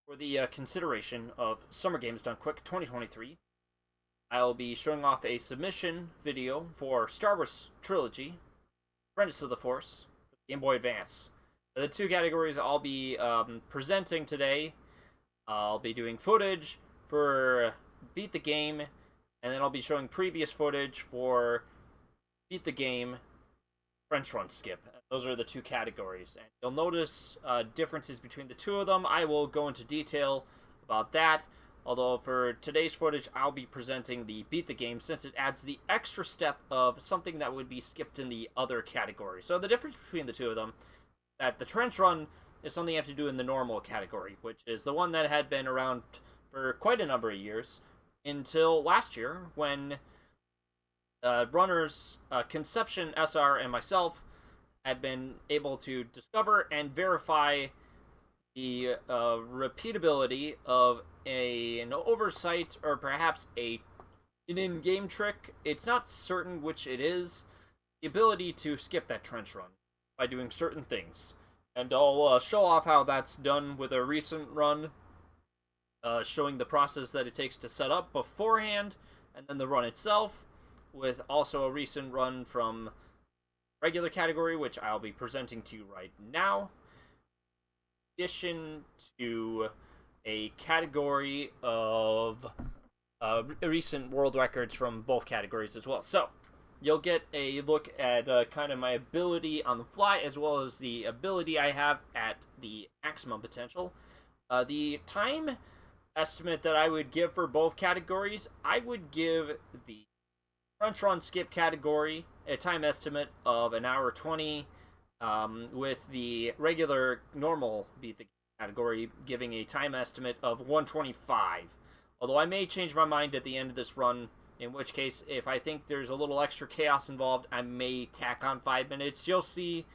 For the consideration of Summer Games Done Quick 2023, I'll be showing off a submission video for Star Wars Trilogy, Apprentice of the Force, for the Game Boy Advance. The two categories I'll be presenting today, I'll be doing footage for Beat the Game, and then I'll be showing previous footage for Beat the Game, Trench Run Skip. Those are the two categories, and you'll notice differences between the two of them. I will go into detail about that, although for today's footage I'll be presenting the Beat the Game since it adds the extra step of something that would be skipped in the other category. So the difference between the two of them, that the Trench Run is something you have to do in the normal category, which is the one that had been around for quite a number of years, until last year when runners Conception, SR, and myself had been able to discover and verify the repeatability of an oversight or perhaps an in-game trick. It's not certain which it is. The ability to skip that trench run by doing certain things. And I'll show off how that's done with a recent run, showing the process that it takes to set up beforehand, and then the run itself, with also a recent run from regular category, which I'll be presenting to you right now, in addition to a category of recent world records from both categories as well. So you'll get a look at kind of my ability on the fly, as well as the ability I have at the maximum potential. The time estimate that I would give for both categories, I would give the Trench Run Skip category a time estimate of an hour 20, with the regular normal Beat the Game category giving a time estimate of 125. Although I may change my mind at the end of this run, in which case, if I think there's a little extra chaos involved, I may tack on 5 minutes. You'll see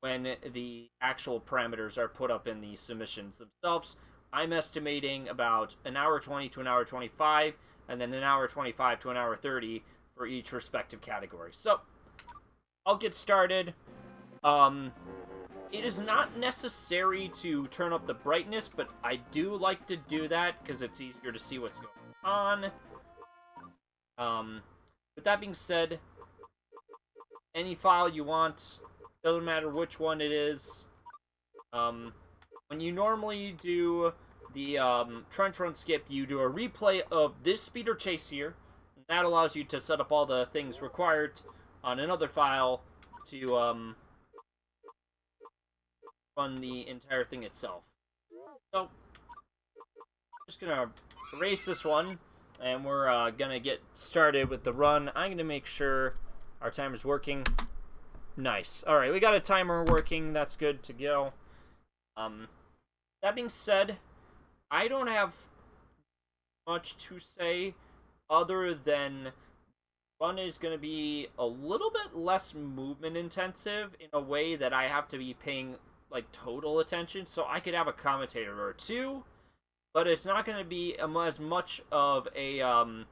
when the actual parameters are put up in the submissions themselves. I'm estimating about an hour 20 to an hour 25, and then an hour 25 to an hour 30 for each respective category. So, I'll get started. It is not necessary to turn up the brightness, but I do like to do that because it's easier to see what's going on. With that being said, any file you want, doesn't matter which one it is. When you normally do the Trench Run Skip, you do a replay of this speed or chase here. And that allows you to set up all the things required on another file to run the entire thing itself. So, just gonna erase this one, and we're gonna get started with the run. I'm gonna make sure our timer's working. Nice. Alright, we got a timer working. That's good to go. That being said, I don't have much to say other than run is going to be a little bit less movement intensive in a way that I have to be paying like total attention. So I could have a commentator or two, but it's not going to be as much of a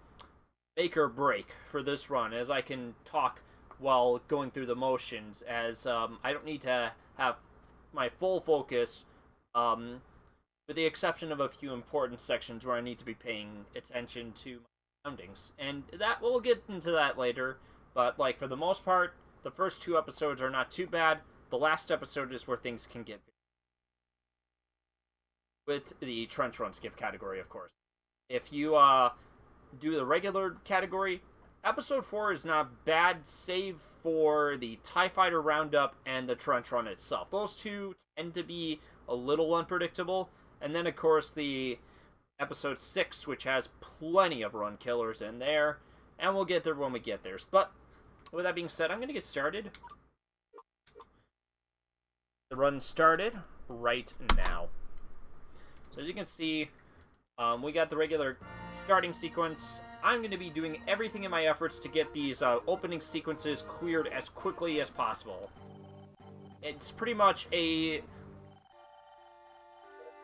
make or break for this run, as I can talk while going through the motions, as I don't need to have my full focus, with the exception of a few important sections where I need to be paying attention to my surroundings. And that, we'll get into that later, but like for the most part, the first 2 episodes are not too bad. The last episode is where things can get with the Trench Run Skip category, of course. If you do the regular category, episode 4 is not bad, save for the TIE Fighter Roundup and the Trench Run itself. Those two tend to be a little unpredictable. And then, of course, the episode 6, which has plenty of run killers in there. And we'll get there when we get there. But, with that being said, I'm going to get started. The run started right now. So as you can see, we got the regular starting sequence. I'm going to be doing everything in my efforts to get these opening sequences cleared as quickly as possible. It's pretty much a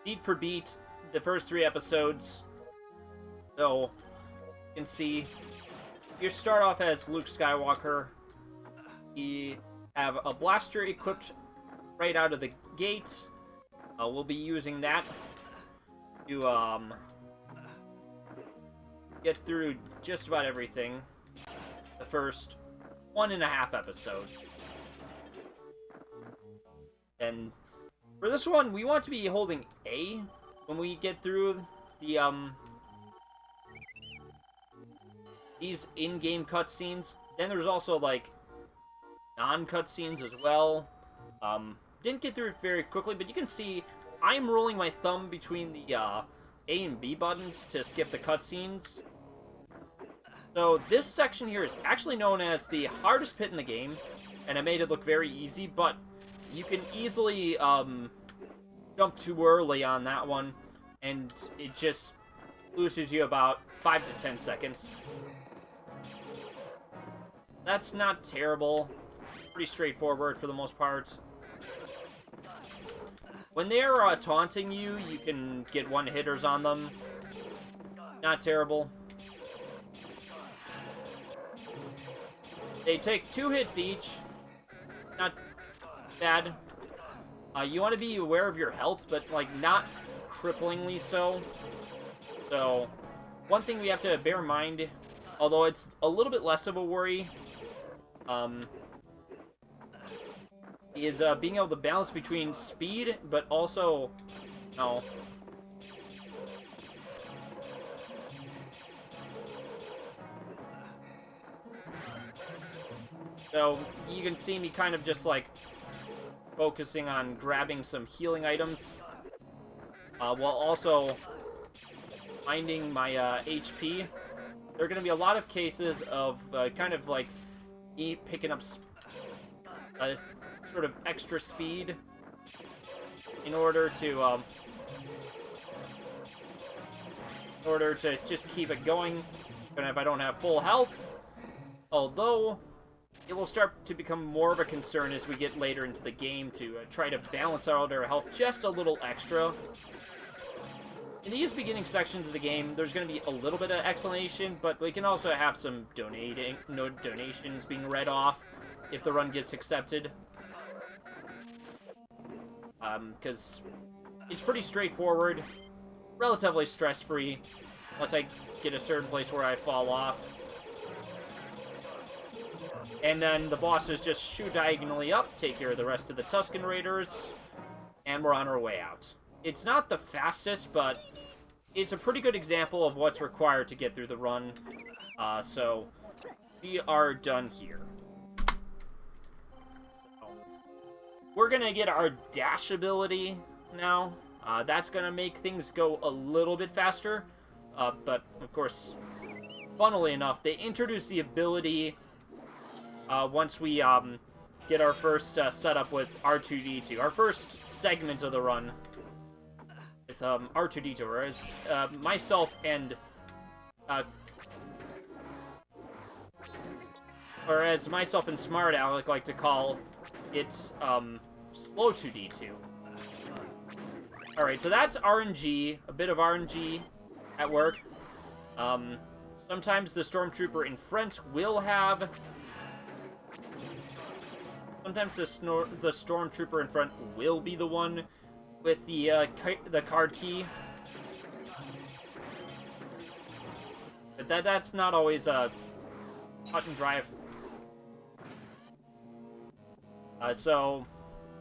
beat for beat, the first 3 episodes. So, you can see, you start off as Luke Skywalker. You have a blaster equipped right out of the gate. We'll be using that. to get through just about everything the first 1.5 episodes. And for this one, we want to be holding A when we get through the these in-game cutscenes. Then there's also like non-cutscenes as well. Didn't get through it very quickly, but you can see I'm rolling my thumb between the A and B buttons to skip the cutscenes. So this section here is actually known as the hardest pit in the game, and I made it look very easy, but you can easily jump too early on that one, and it just loses you about 5 to 10 seconds. That's not terrible. Pretty straightforward for the most part. When they're taunting you, you can get one-hitters on them. Not terrible. They take 2 hits each. Not bad. You want to be aware of your health, but like not cripplingly so. So, one thing we have to bear in mind, although it's a little bit less of a worry, is being able to balance between speed, but also, So, you can see me kind of just, like, focusing on grabbing some healing items, while also finding my HP. There are going to be a lot of cases of kind of, like, me picking up sort of extra speed in order to just keep it going, even if I don't have full health. Although it will start to become more of a concern as we get later into the game to try to balance out our health just a little extra. In these beginning sections of the game, there's going to be a little bit of explanation, but we can also have some donations being read off if the run gets accepted. Because it's pretty straightforward, relatively stress-free, unless I get a certain place where I fall off. And then the bosses just shoot diagonally up, take care of the rest of the Tusken Raiders, and we're on our way out. It's not the fastest, but it's a pretty good example of what's required to get through the run. So we are done here. So we're gonna get our dash ability now. That's gonna make things go a little bit faster. But of course, funnily enough, they introduced the ability once we get our first setup with R2-D2, our first segment of the run with R2-D2, whereas myself and Smart Alec like to call it Slow 2-D2. Alright, so that's RNG, a bit of RNG at work. Sometimes the Stormtrooper in front will have... Sometimes the Stormtrooper in front will be the one with the card key. But that's not always cut and dry. So,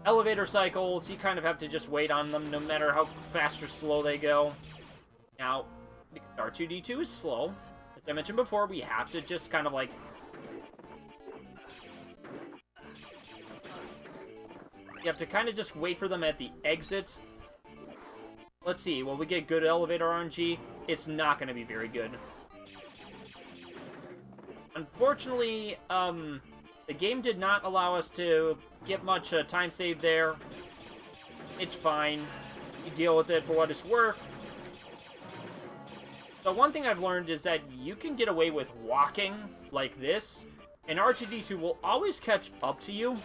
elevator cycles, you kind of have to just wait on them no matter how fast or slow they go. Now, because R2-D2 is slow, as I mentioned before, we have to just kind of like... You have to kind of just wait for them at the exit. Let's see, will we get good elevator RNG? It's not going to be very good. Unfortunately, the game did not allow us to get much time save there. It's fine. You deal with it for what it's worth. The one thing I've learned is that you can get away with walking like this, and R2-D2 will always catch up to you.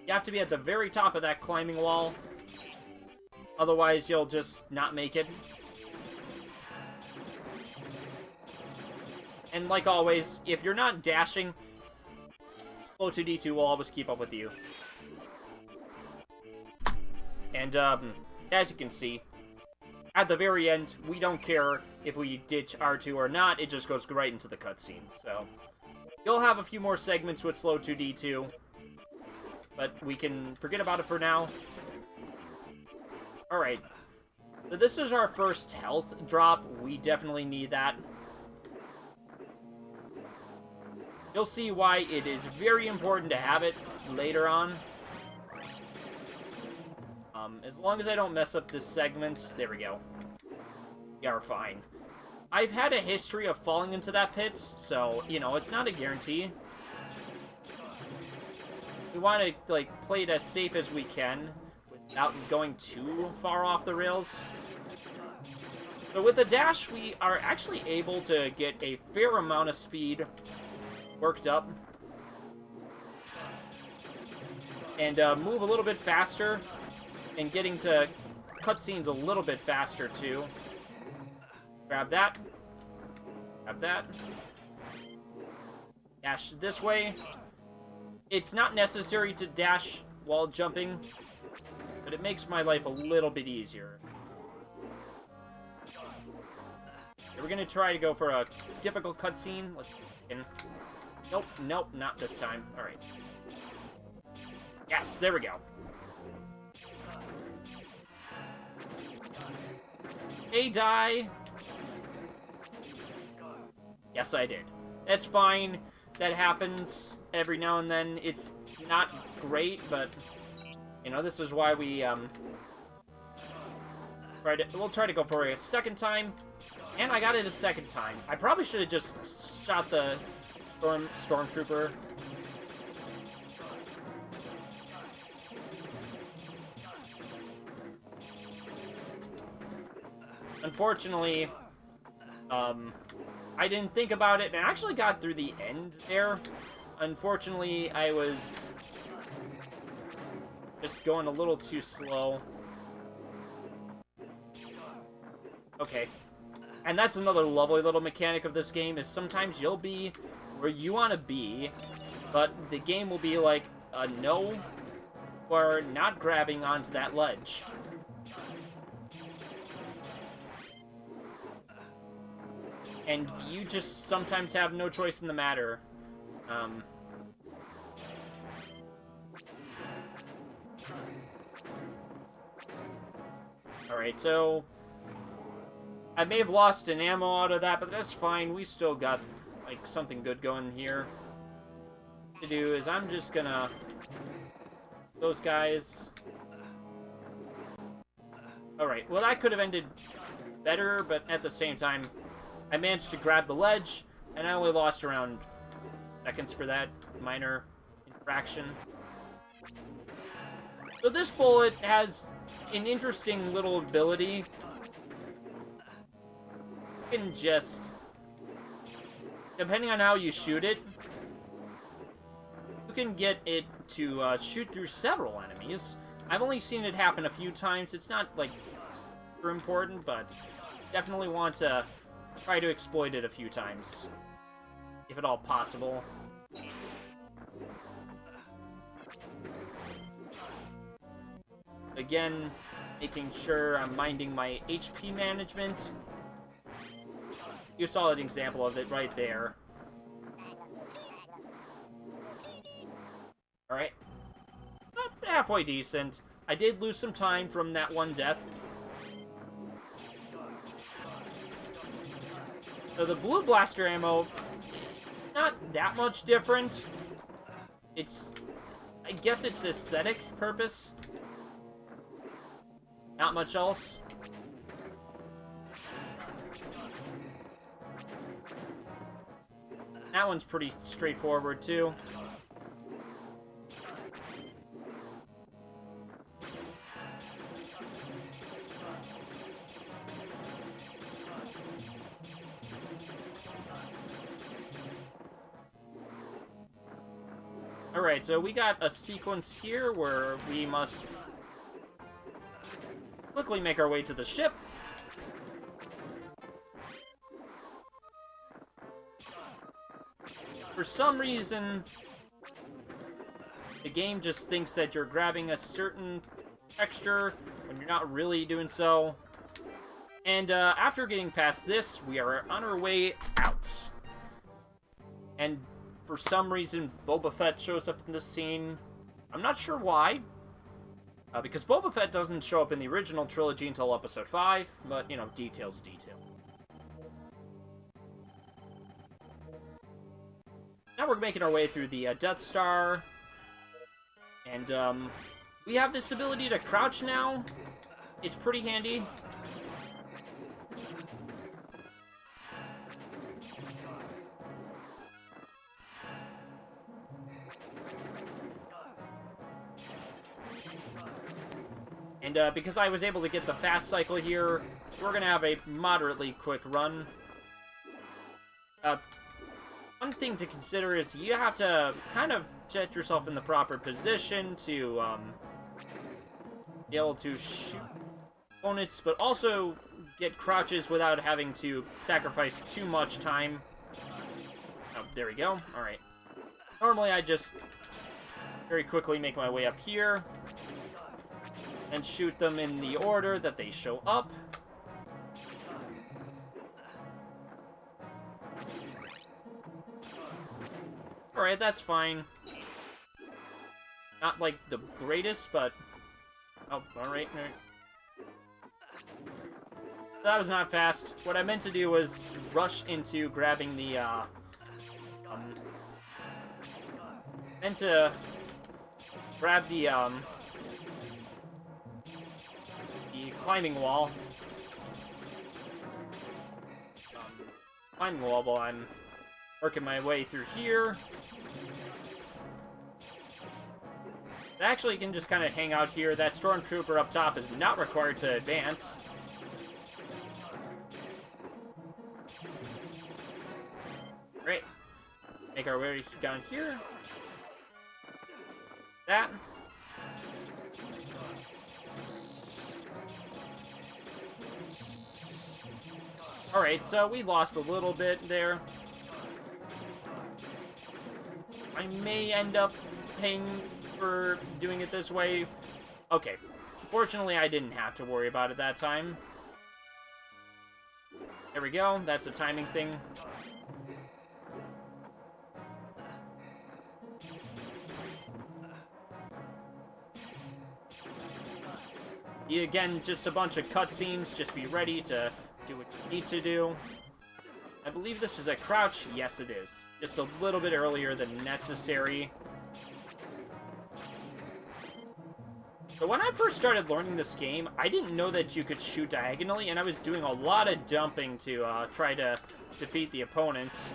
You have to be at the very top of that climbing wall. Otherwise, you'll just not make it. And like always, if you're not dashing, slow 2D2 will always keep up with you. And, as you can see, at the very end, we don't care if we ditch R2 or not, it just goes right into the cutscene. So, you'll have a few more segments with slow 2D2, but we can forget about it for now. Alright, so this is our first health drop. We definitely need that. You'll see why it is very important to have it later on. As long as I don't mess up this segment, there we go. We are fine. I've had a history of falling into that pit, so, you know, it's not a guarantee. We want to, like, play it as safe as we can without going too far off the rails. So with the dash, we are actually able to get a fair amount of speed worked up. And move a little bit faster. And getting to cutscenes a little bit faster, too. Grab that. Grab that. Dash this way. It's not necessary to dash while jumping, but it makes my life a little bit easier. We're gonna try to go for a difficult cutscene. Let's begin. Nope, nope, not this time. Alright. Yes, there we go. Hey, die! Yes, I did. That's fine. That happens every now and then. It's not great, but, you know, this is why we, we'll try to go for a second time. And I got it a second time. I probably should have just shot the stormtrooper. Unfortunately, I didn't think about it, and I actually got through the end there. Unfortunately, I was just going a little too slow. Okay. And that's another lovely little mechanic of this game, is sometimes you'll be where you want to be, but the game will be like, no, or not grabbing onto that ledge. And you just sometimes have no choice in the matter. Alright, so I may have lost an ammo out of that, but that's fine. We still got, like, something good going here. What to do is I'm just gonna... Those guys... Alright, well that could have ended better, but at the same time, I managed to grab the ledge, and I only lost around seconds for that minor infraction. So this bullet has an interesting little ability. You can just, depending on how you shoot it, you can get it to shoot through several enemies. I've only seen it happen a few times. It's not, like, super important, but definitely want to try to exploit it a few times, if at all possible. Again, making sure I'm minding my HP management. You saw an example of it right there. Alright. Halfway decent. I did lose some time from that one death. So the blue blaster ammo, not that much different. It's, I guess it's aesthetic purpose. Not much else. That one's pretty straightforward too. Alright, so we got a sequence here where we must quickly make our way to the ship. for some reason, the game just thinks that you're grabbing a certain texture when you're not really doing so. And after getting past this, we are on our way out. And for some reason, Boba Fett shows up in this scene. I'm not sure why. Because Boba Fett doesn't show up in the original trilogy until Episode 5. But, you know, details. Now we're making our way through the Death Star. And, we have this ability to crouch now. It's pretty handy. And because I was able to get the fast cycle here, we're going to have a moderately quick run. One thing to consider is you have to kind of set yourself in the proper position to be able to shoot opponents, but also get crouches without having to sacrifice too much time. Oh, there we go. Alright. Normally I just very quickly make my way up here and shoot them in the order that they show up. Alright, that's fine. Not like the greatest, but... Oh, alright. That was not fast. What I meant to do was rush into grabbing the, meant to grab the climbing wall. Climbing wall while I'm working my way through here. Actually, you can just kind of hang out here. That stormtrooper up top is not required to advance. Great. Make our way down here. That. Alright, so we lost a little bit there. I may end up paying for doing it this way. Okay. Fortunately, I didn't have to worry about it that time. There we go. That's a timing thing. Again, just a bunch of cutscenes. Just be ready to do what you need to do. I believe this is a crouch. Yes, it is. Just a little bit earlier than necessary. So when I first started learning this game, I didn't know that you could shoot diagonally, and I was doing a lot of jumping to try to defeat the opponents.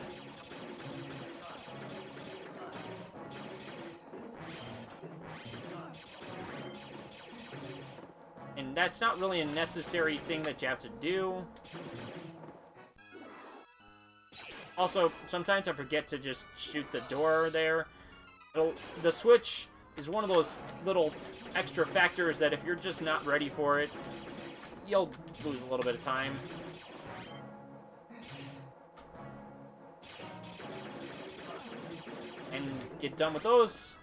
And that's not really a necessary thing that you have to do. Also, sometimes I forget to just shoot the door there. The switch is one of those little extra factors that if you're just not ready for it, you'll lose a little bit of time. And get done with those.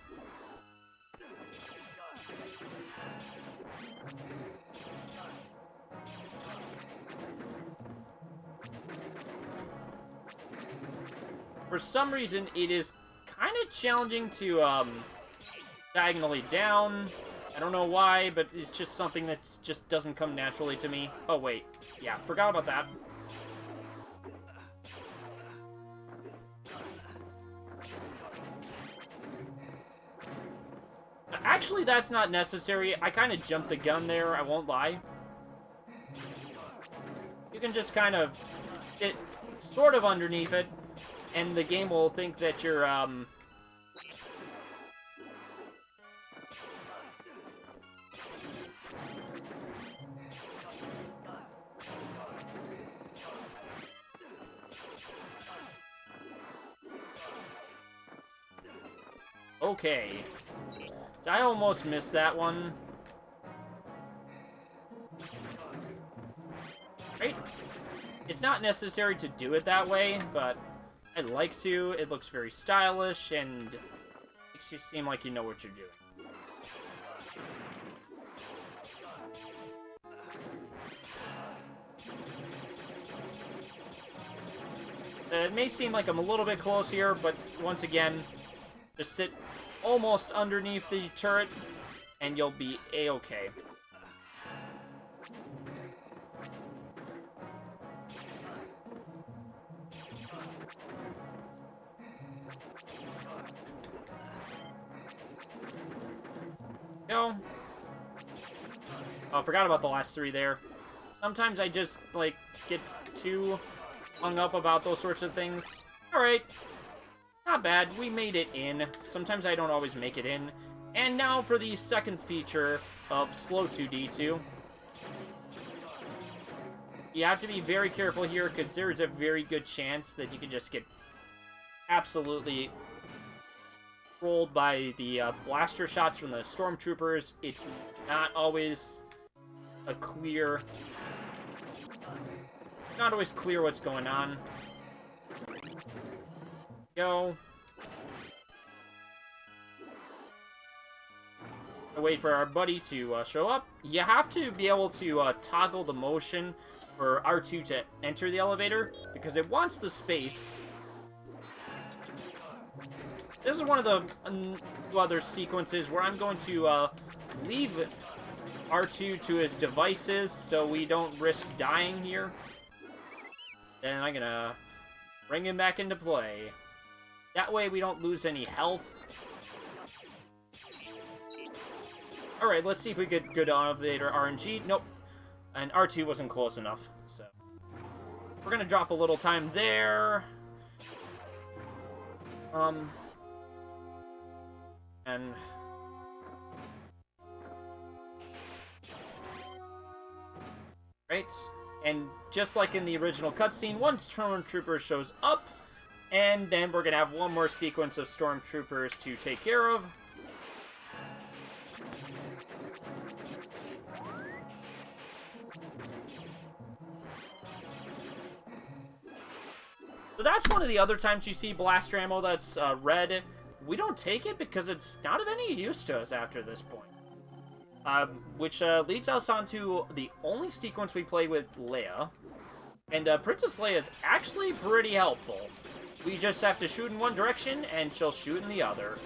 For some reason, it is kind of challenging to diagonally down. I don't know why, but it's just something that just doesn't come naturally to me. Oh, wait. Yeah, forgot about that. Actually, that's not necessary. I kind of jumped the gun there, I won't lie. You can just kind of sit sort of underneath it, and the game will think that you're, Okay. So I almost missed that one. Right? It's not necessary to do it that way, but I'd like to. It looks very stylish and makes you seem like you know what you're doing. It may seem like I'm a little bit close here, but once again, just sit almost underneath the turret, and you'll be a-okay. Go. Oh, I forgot about the last three there. Sometimes I just, like, get too hung up about those sorts of things. Alright. Not bad. We made it in. Sometimes I don't always make it in. And now for the second feature of Slow 2D2. You have to be very careful here, because there is a very good chance that you can just get absolutely rolled by the blaster shots from the stormtroopers. It's not always a clear... Not always clear what's going on. Go. Wait for our buddy to show up. You have to be able to toggle the motion for R2 to enter the elevator, because it wants the space. This is one of the other sequences where I'm going to leave R2 to his devices so we don't risk dying here. Then I'm gonna bring him back into play. That way we don't lose any health. Alright, let's see if we get good elevator RNG. Nope. And R2 wasn't close enough, so... We're gonna drop a little time there. And... Right. And just like in the original cutscene, one stormtrooper shows up, and then we're gonna have one more sequence of stormtroopers to take care of. So that's one of the other times you see blaster ammo that's red. We don't take it because it's not of any use to us after this point. Which leads us on to the only sequence we play with Leia. And Princess Leia is actually pretty helpful. We just have to shoot in one direction, and she'll shoot in the other.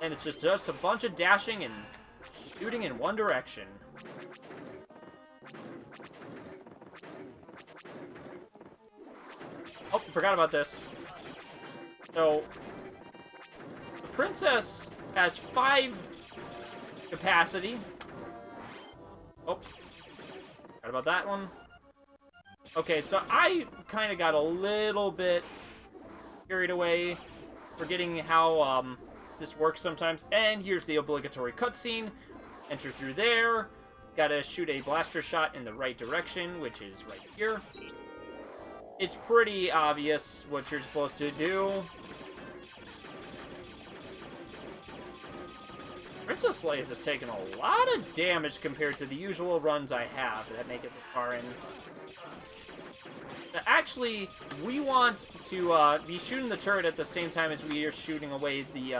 And it's just a bunch of dashing and shooting in one direction. Oh, forgot about this. So, the Princess has 5 capacity. Oh, forgot about that one. Okay, so I kind of got a little bit carried away, forgetting how this works sometimes. And here's the obligatory cutscene. Enter through there. Gotta shoot a blaster shot in the right direction, which is right here. It's pretty obvious what you're supposed to do. Princess Leia has taken a lot of damage compared to the usual runs I have that make it far in. Actually, we want to be shooting the turret at the same time as we are shooting away the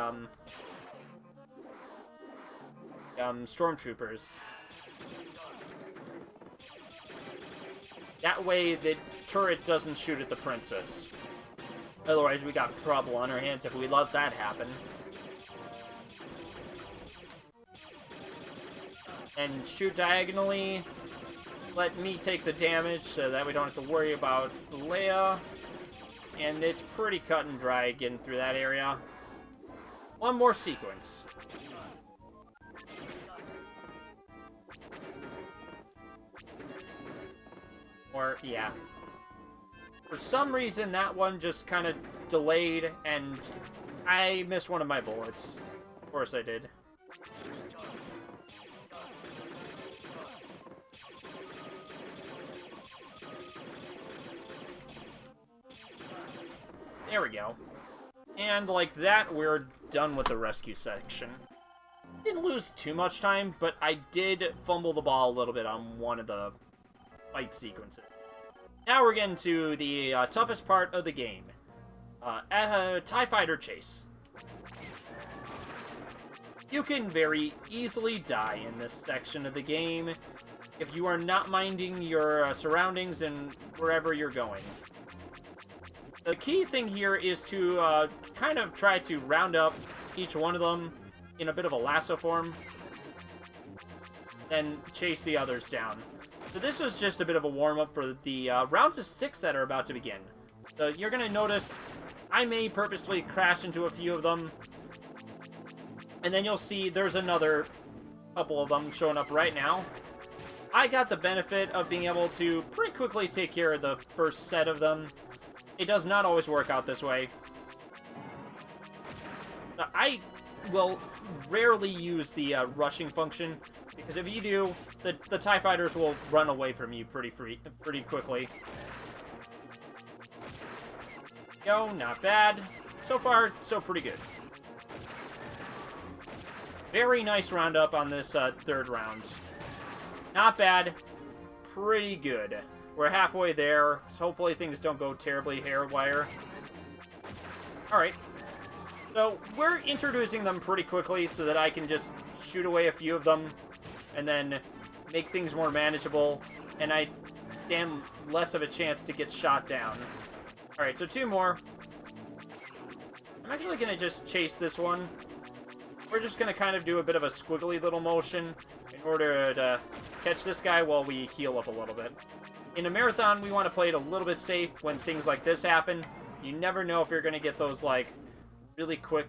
stormtroopers. That way, the turret doesn't shoot at the princess. Otherwise, we got trouble on our hands if we let that happen. And shoot diagonally. Let me take the damage so that we don't have to worry about Leia. And it's pretty cut and dry getting through that area. One more sequence. Or, yeah. For some reason, that one just kind of delayed, and I missed one of my bullets. Of course I did. There we go. And like that, we're done with the rescue section. Didn't lose too much time, but I did fumble the ball a little bit on one of the fight sequences. Now we're getting to the toughest part of the game. TIE Fighter Chase. You can very easily die in this section of the game if you are not minding your surroundings and wherever you're going. The key thing here is to kind of try to round up each one of them in a bit of a lasso form, then chase the others down. So this was just a bit of a warm-up for the rounds of 6 that are about to begin. So you're going to notice I may purposely crash into a few of them, and then you'll see there's another couple of them showing up right now. I got the benefit of being able to pretty quickly take care of the first set of them. It does not always work out this way. I will rarely use the rushing function, because if you do, the TIE Fighters will run away from you pretty quickly. Go, not bad. So far, so pretty good. Very nice roundup on this third round. Not bad. Pretty good. We're halfway there, so hopefully things don't go terribly haywire. Alright. So, we're introducing them pretty quickly so that I can just shoot away a few of them and then make things more manageable, and I stand less of a chance to get shot down. Alright, so 2 more. I'm actually going to just chase this one. We're just going to kind of do a bit of a squiggly little motion in order to catch this guy while we heal up a little bit. In a marathon, we want to play it a little bit safe when things like this happen. You never know if you're going to get those, like, really quick...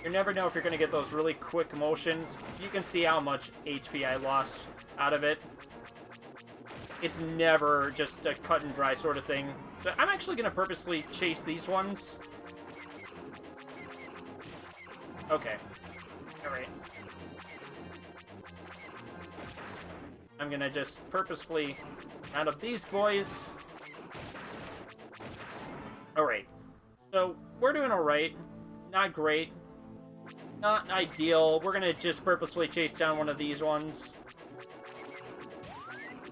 You never know if you're going to get those really quick motions. You can see how much HP I lost out of it. It's never just a cut and dry sort of thing. So I'm actually going to purposely chase these ones. Okay. Alright. I'm gonna just purposefully round up these boys. Alright. So, we're doing alright. Not great. Not ideal. We're gonna just purposefully chase down one of these ones.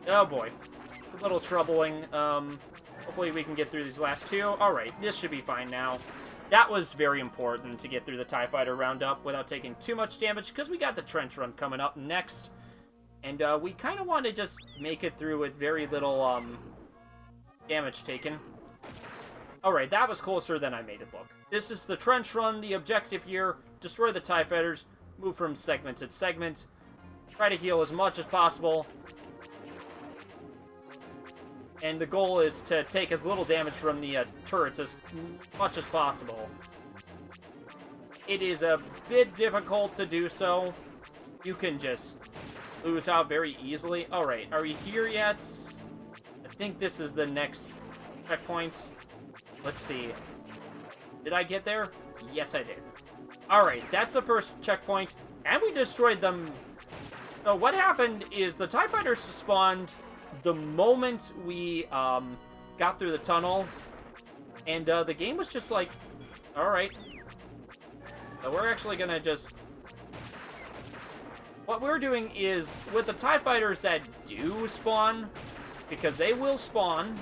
Oh boy. A little troubling. Hopefully we can get through these last 2. Alright, this should be fine now. That was very important to get through the TIE Fighter roundup without taking too much damage, because we got the trench run coming up next. And we kind of want to just make it through with very little damage taken. Alright, that was closer than I made it look. This is the trench run. The objective here, destroy the TIE Fighters, move from segment to segment, try to heal as much as possible. And the goal is to take as little damage from the turrets as much as possible. It is a bit difficult to do so. You can just lose out very easily. Alright, are we here yet? I think this is the next checkpoint. Let's see. Did I get there? Yes, I did. Alright, that's the first checkpoint. And we destroyed them. So what happened is the TIE Fighters spawned the moment we got through the tunnel, and the game was just like, alright, so we're actually gonna just, what we're doing is, with the TIE Fighters that do spawn, because they will spawn,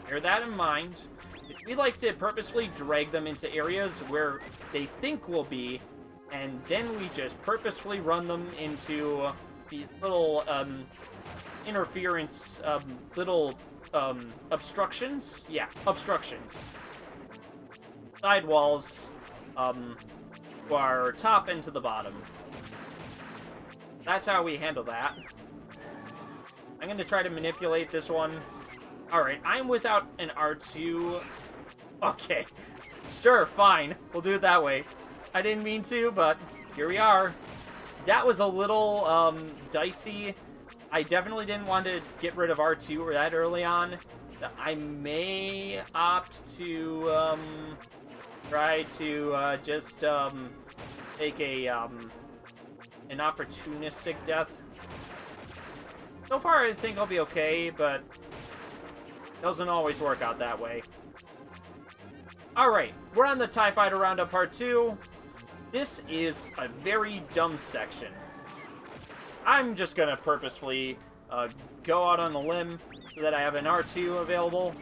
bear that in mind, we like to purposefully drag them into areas where they think will be, and then we just purposefully run them into these little, interference, little, obstructions? Yeah, obstructions. Sidewalls, to our top and to the bottom. That's how we handle that. I'm gonna try to manipulate this one. Alright, I'm without an R2. Okay. Sure, fine. We'll do it that way. I didn't mean to, but here we are. That was a little, dicey. I definitely didn't want to get rid of R2 that early on, so I may opt to try to just take a an opportunistic death. So far, I think I'll be okay, but it doesn't always work out that way. Alright, we're on the TIE Fighter Roundup Part 2. This is a very dumb section. I'm just gonna purposefully go out on a limb so that I have an R2 available.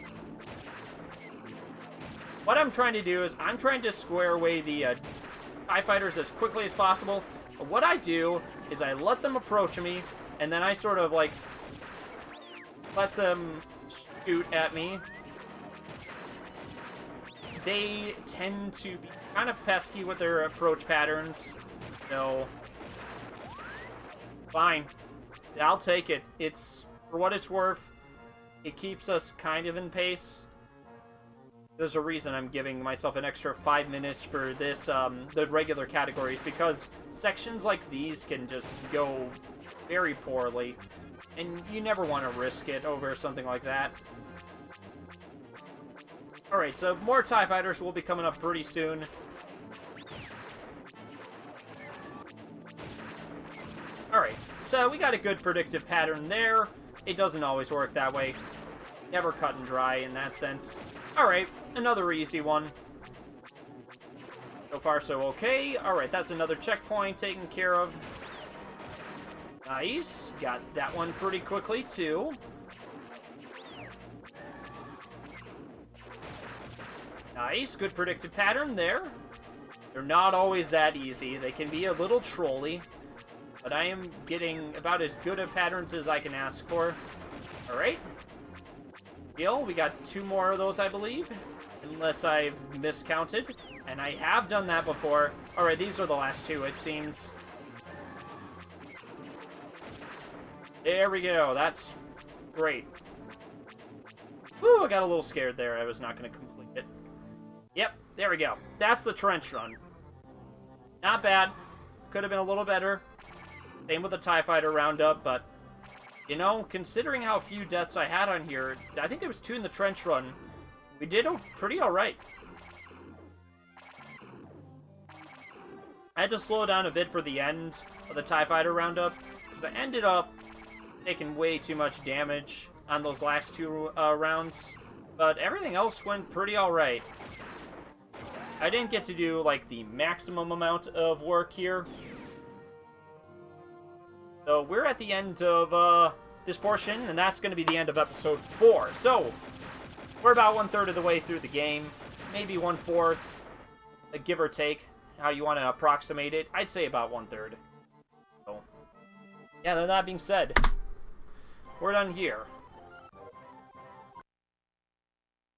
What I'm trying to do is I'm trying to square away the TIE fighters as quickly as possible. But what I do is I let them approach me, and then I sort of, like, let them shoot at me. They tend to be kind of pesky with their approach patterns, so fine. I'll take it. It's, for what it's worth, it keeps us kind of in pace. There's a reason I'm giving myself an extra 5 minutes for this, the regular categories, because sections like these can just go very poorly, and you never want to risk it over something like that. Alright, so more TIE fighters will be coming up pretty soon. Alright, so we got a good predictive pattern there. It doesn't always work that way. Never cut and dry in that sense. Alright, another easy one. So far, so okay. Alright, that's another checkpoint taken care of. Nice. Got that one pretty quickly, too. Nice. Good predictive pattern there. They're not always that easy. They can be a little trolly. But I am getting about as good of patterns as I can ask for. Alright. Deal. We got 2 more of those, I believe. Unless I've miscounted. And I have done that before. Alright, these are the last 2, it seems. There we go. That's great. Woo, I got a little scared there. I was not going to complete it. Yep, there we go. That's the trench run. Not bad. Could have been a little better. Same with the TIE Fighter roundup, but, you know, considering how few deaths I had on here, I think there was 2 in the trench run. We did pretty alright. I had to slow down a bit for the end of the TIE Fighter roundup, because I ended up taking way too much damage on those last 2 rounds. But everything else went pretty alright. I didn't get to do, like, the maximum amount of work here. So we're at the end of this portion, and that's going to be the end of episode 4. So we're about 1/3 of the way through the game, maybe 1/4, a give or take, how you want to approximate it. I'd say about 1/3. So, yeah, that being said, we're done here.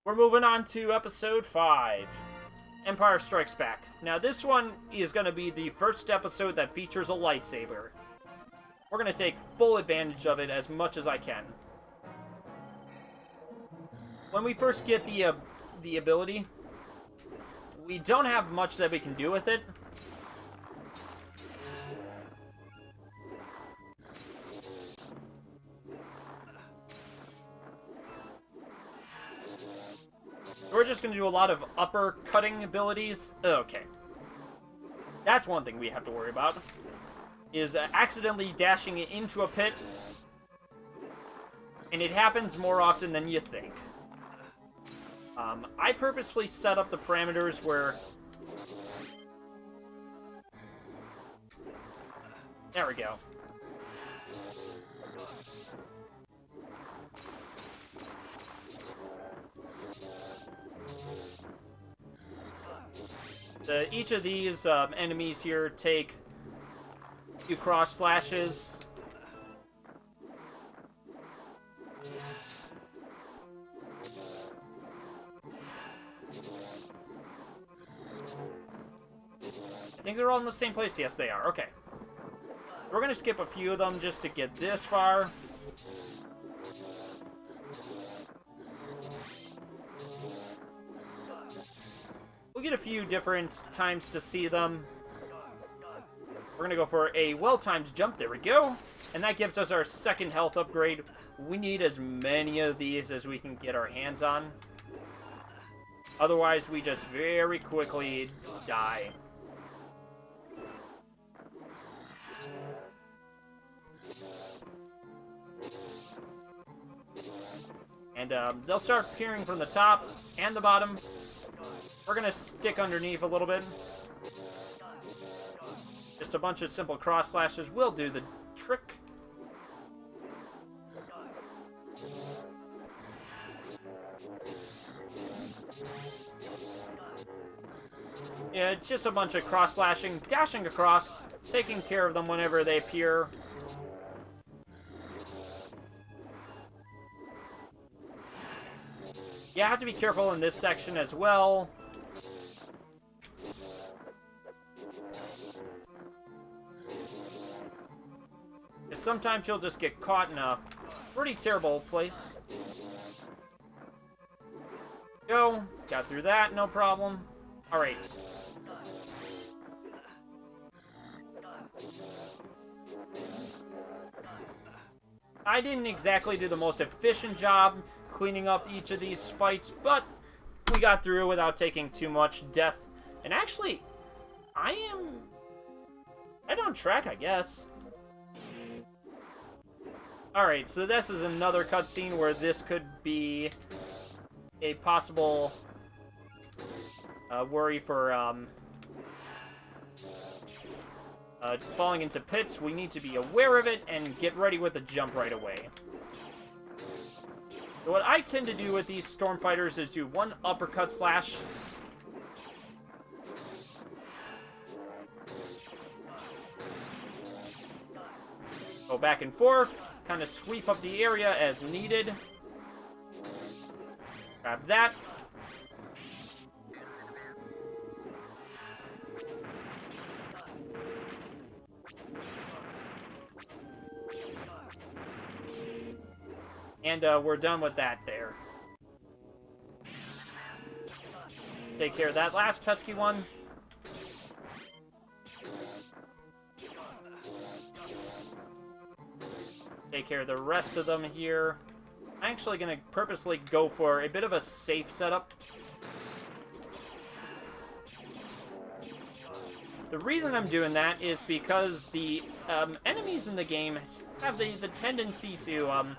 We're moving on to episode 5. Empire Strikes Back. Now, this one is going to be the first episode that features a lightsaber. We're going to take full advantage of it as much as I can. When we first get the ability, we don't have much that we can do with it. We're just going to do a lot of upper cutting abilities. Okay. That's one thing we have to worry about. Is accidentally dashing into a pit. And it happens more often than you think. I purposefully set up the parameters where... There we go. Each of these enemies here take a few cross slashes. I think they're all in the same place. Yes, they are. Okay. We're going to skip a few of them just to get this far. We'll get a few different times to see them. We're going to go for a well-timed jump. There we go. And that gives us our second health upgrade. We need as many of these as we can get our hands on. Otherwise, we just very quickly die. And they'll start appearing from the top and the bottom. We're going to stick underneath a little bit. Just a bunch of simple cross slashes will do the trick. Yeah, it's just a bunch of cross-slashing, dashing across, taking care of them whenever they appear. You have to be careful in this section as well. Because sometimes you'll just get caught in a pretty terrible place. Go. Got through that, no problem. Alright. I didn't exactly do the most efficient job cleaning up each of these fights, but we got through without taking too much death. And actually, I am right on track, I guess. Alright, so this is another cutscene where this could be a possible worry for falling into pits. We need to be aware of it and get ready with the jump right away. So what I tend to do with these storm fighters is do one uppercut slash. Go back and forth, kind of sweep up the area as needed. Grab that. And we're done with that there. Take care of that last pesky one. Take care of the rest of them here. I'm actually going to purposely go for a bit of a safe setup. The reason I'm doing that is because the enemies in the game have the tendency to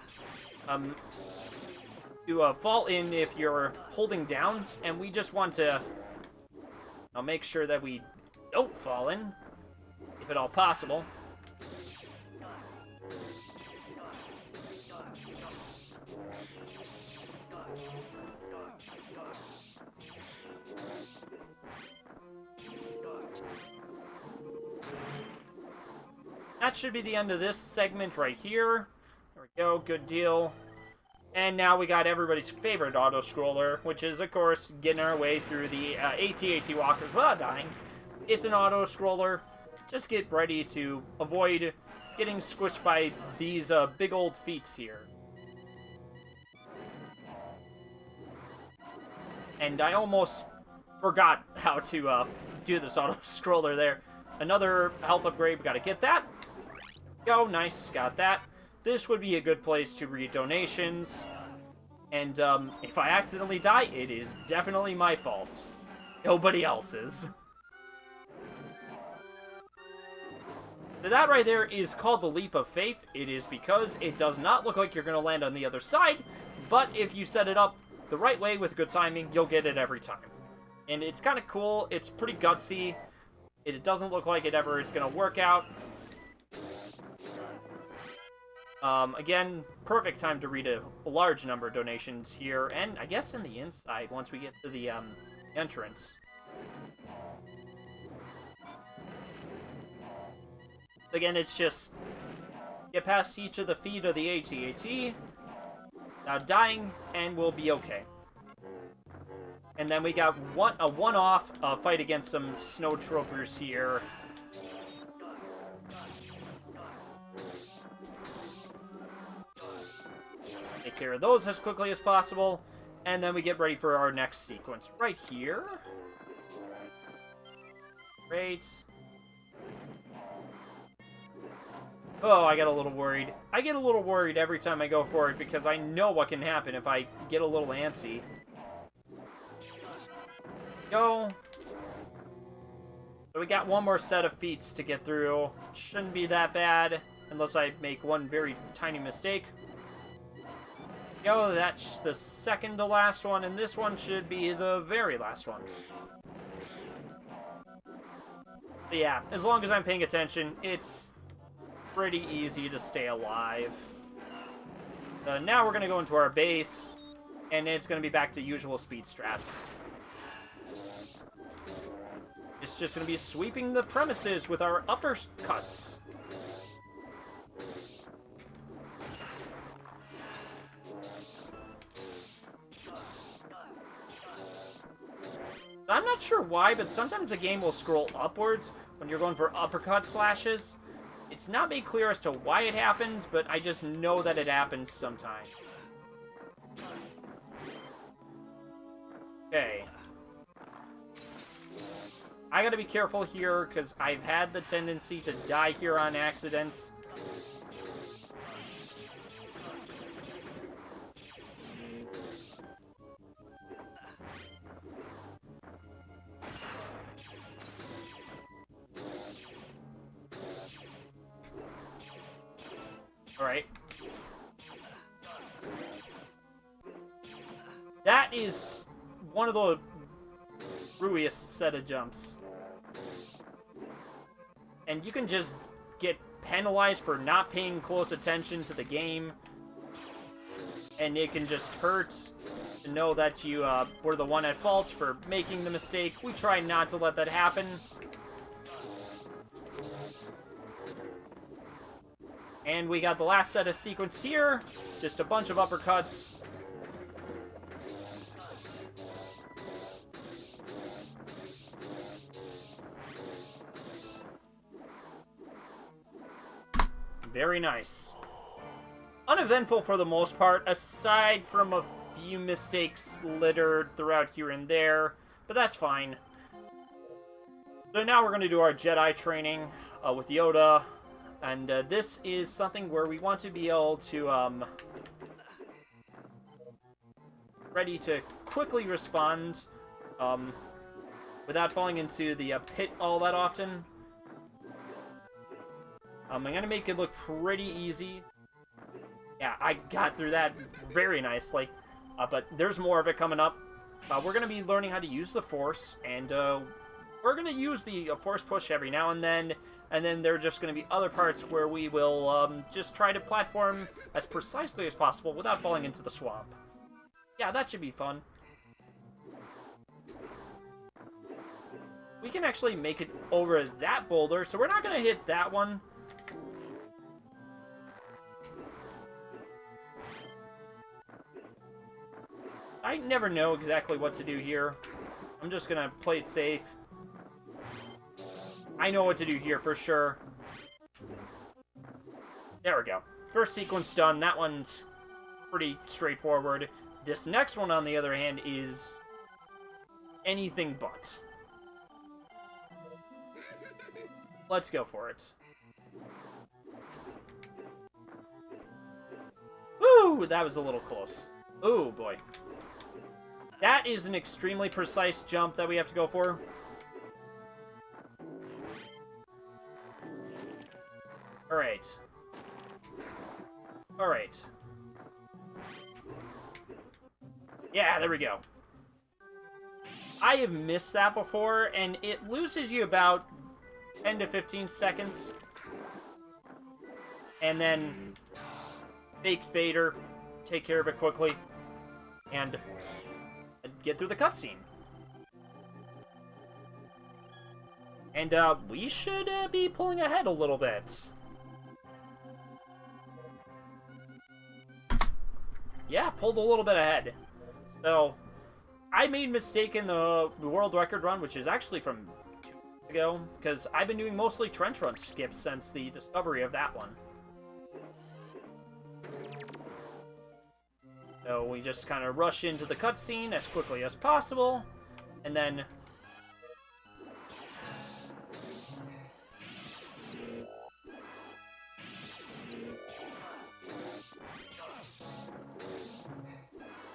fall in if you're holding down, and we just want to make sure that we don't fall in, if at all possible. That should be the end of this segment right here. There we go, good deal. And now we got everybody's favorite auto-scroller, which is, of course, getting our way through the AT-AT walkers without dying. It's an auto-scroller. Just get ready to avoid getting squished by these big old feats here. And I almost forgot how to do this auto-scroller there. Another health upgrade, we gotta get that. Go, nice, got that. This would be a good place to read donations. And if I accidentally die, it is definitely my fault. Nobody else's. So that right there is called the Leap of Faith. It is because it does not look like you're going to land on the other side, but if you set it up the right way with good timing, you'll get it every time. And it's kind of cool. It's pretty gutsy. It doesn't look like it ever is going to work out. Again, perfect time to read a large number of donations here, and I guess in the inside once we get to the entrance. Again, it's just get past each of the feet of the AT-AT, without dying, and we'll be okay. And then we got a one-off fight against some snow troopers here. Take care of those as quickly as possible, and then we get ready for our next sequence right here. Great. Oh, I get a little worried. I get a little worried every time I go for it because I know what can happen if I get a little antsy. Go. So we got one more set of feats to get through. Shouldn't be that bad unless I make one very tiny mistake. Go, that's the second to last one, and this one should be the very last one. But yeah, as long as I'm paying attention, it's pretty easy to stay alive. Now we're going to go into our base, and it's going to be back to usual speed strats. It's just going to be sweeping the premises with our uppercuts. I'm not sure why, but sometimes the game will scroll upwards when you're going for uppercut slashes. It's not made clear as to why it happens, but I just know that it happens sometimes. Okay. I gotta be careful here, because I've had the tendency to die here on accident. Alright. That is one of the screwiest set of jumps. And you can just get penalized for not paying close attention to the game. And it can just hurt to know that you were the one at fault for making the mistake. We try not to let that happen. And we got the last set of sequence here. Just a bunch of uppercuts. Very nice. Uneventful for the most part, aside from a few mistakes littered throughout here and there. But that's fine. So now we're going to do our Jedi training with Yoda. And this is something where we want to be able to, ready to quickly respond, without falling into the pit all that often. I'm going to make it look pretty easy. Yeah, I got through that very nicely. But there's more of it coming up. We're going to be learning how to use the Force, and we're going to use the Force push every now and then there are just going to be other parts where we will just try to platform as precisely as possible without falling into the swamp. Yeah, that should be fun. We can actually make it over that boulder, so we're not going to hit that one. I never know exactly what to do here. I'm just going to play it safe. I know what to do here for sure. There we go. First sequence done. That one's pretty straightforward. This next one, on the other hand, is anything but. Let's go for it. Woo! That was a little close. Oh, boy. That is an extremely precise jump that we have to go for. Alright. Alright. Yeah, there we go. I have missed that before, and it loses you about 10 to 15 seconds. And then fake Vader, take care of it quickly, and get through the cutscene. And we should be pulling ahead a little bit. Yeah, pulled a little bit ahead. So, I made a mistake in the world record run, which is actually from 2 years ago, because I've been doing mostly trench run skips since the discovery of that one. So we just kind of rush into the cutscene as quickly as possible, and then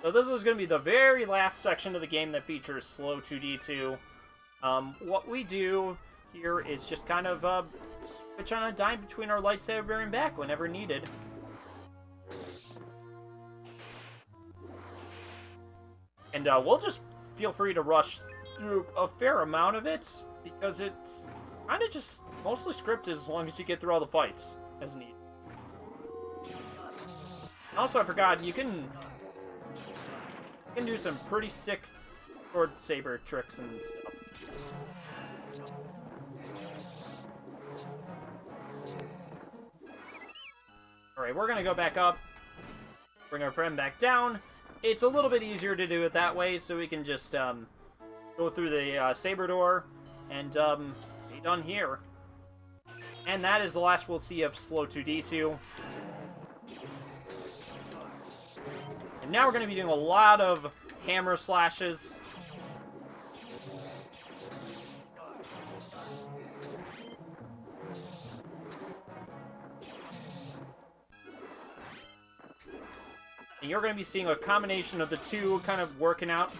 so this is going to be the very last section of the game that features slow 2D2. What we do here is just kind of switch on a dime between our lightsaber and back whenever needed. And we'll just feel free to rush through a fair amount of it, because it's kind of just mostly scripted as long as you get through all the fights as needed. Also, I forgot, you can do some pretty sick sword saber tricks and stuff. Alright, we're gonna go back up. Bring our friend back down. It's a little bit easier to do it that way, so we can just go through the saber door and be done here. And that is the last we'll see of Slow 2D2. And now we're going to be doing a lot of hammer slashes. And you're going to be seeing a combination of the two kind of working out.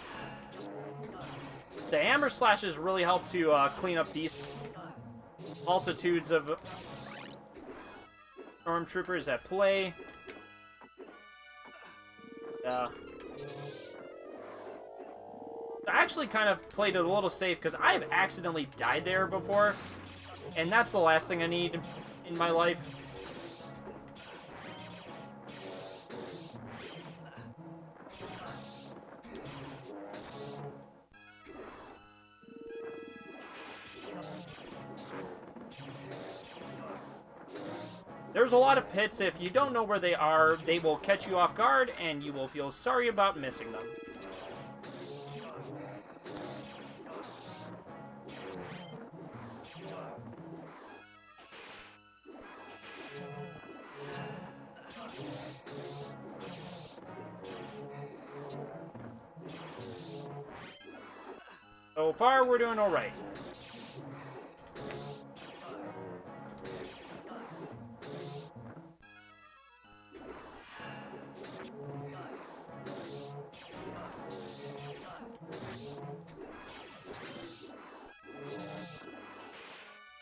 The hammer slashes really help to clean up these multitudes of stormtroopers at play. I actually kind of played it a little safe because I've accidentally died there before, and that's the last thing I need in my life. There's a lot of pits. If you don't know where they are, they will catch you off guard, and you will feel sorry about missing them. So far, we're doing all right.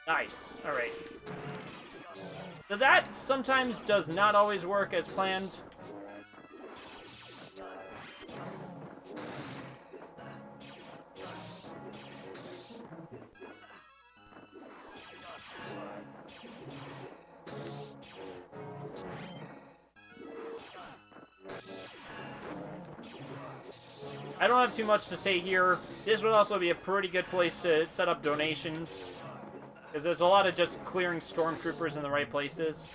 Nice. Alright. So that sometimes does not always work as planned. I don't have too much to say here. This would also be a pretty good place to set up donations, because there's a lot of just clearing stormtroopers in the right places.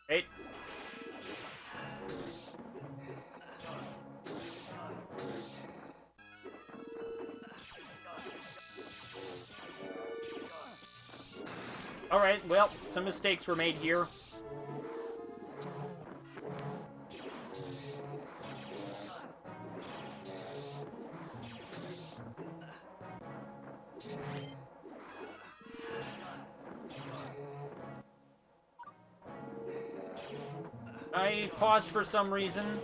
Right. Alright, well, some mistakes were made here. I paused for some reason.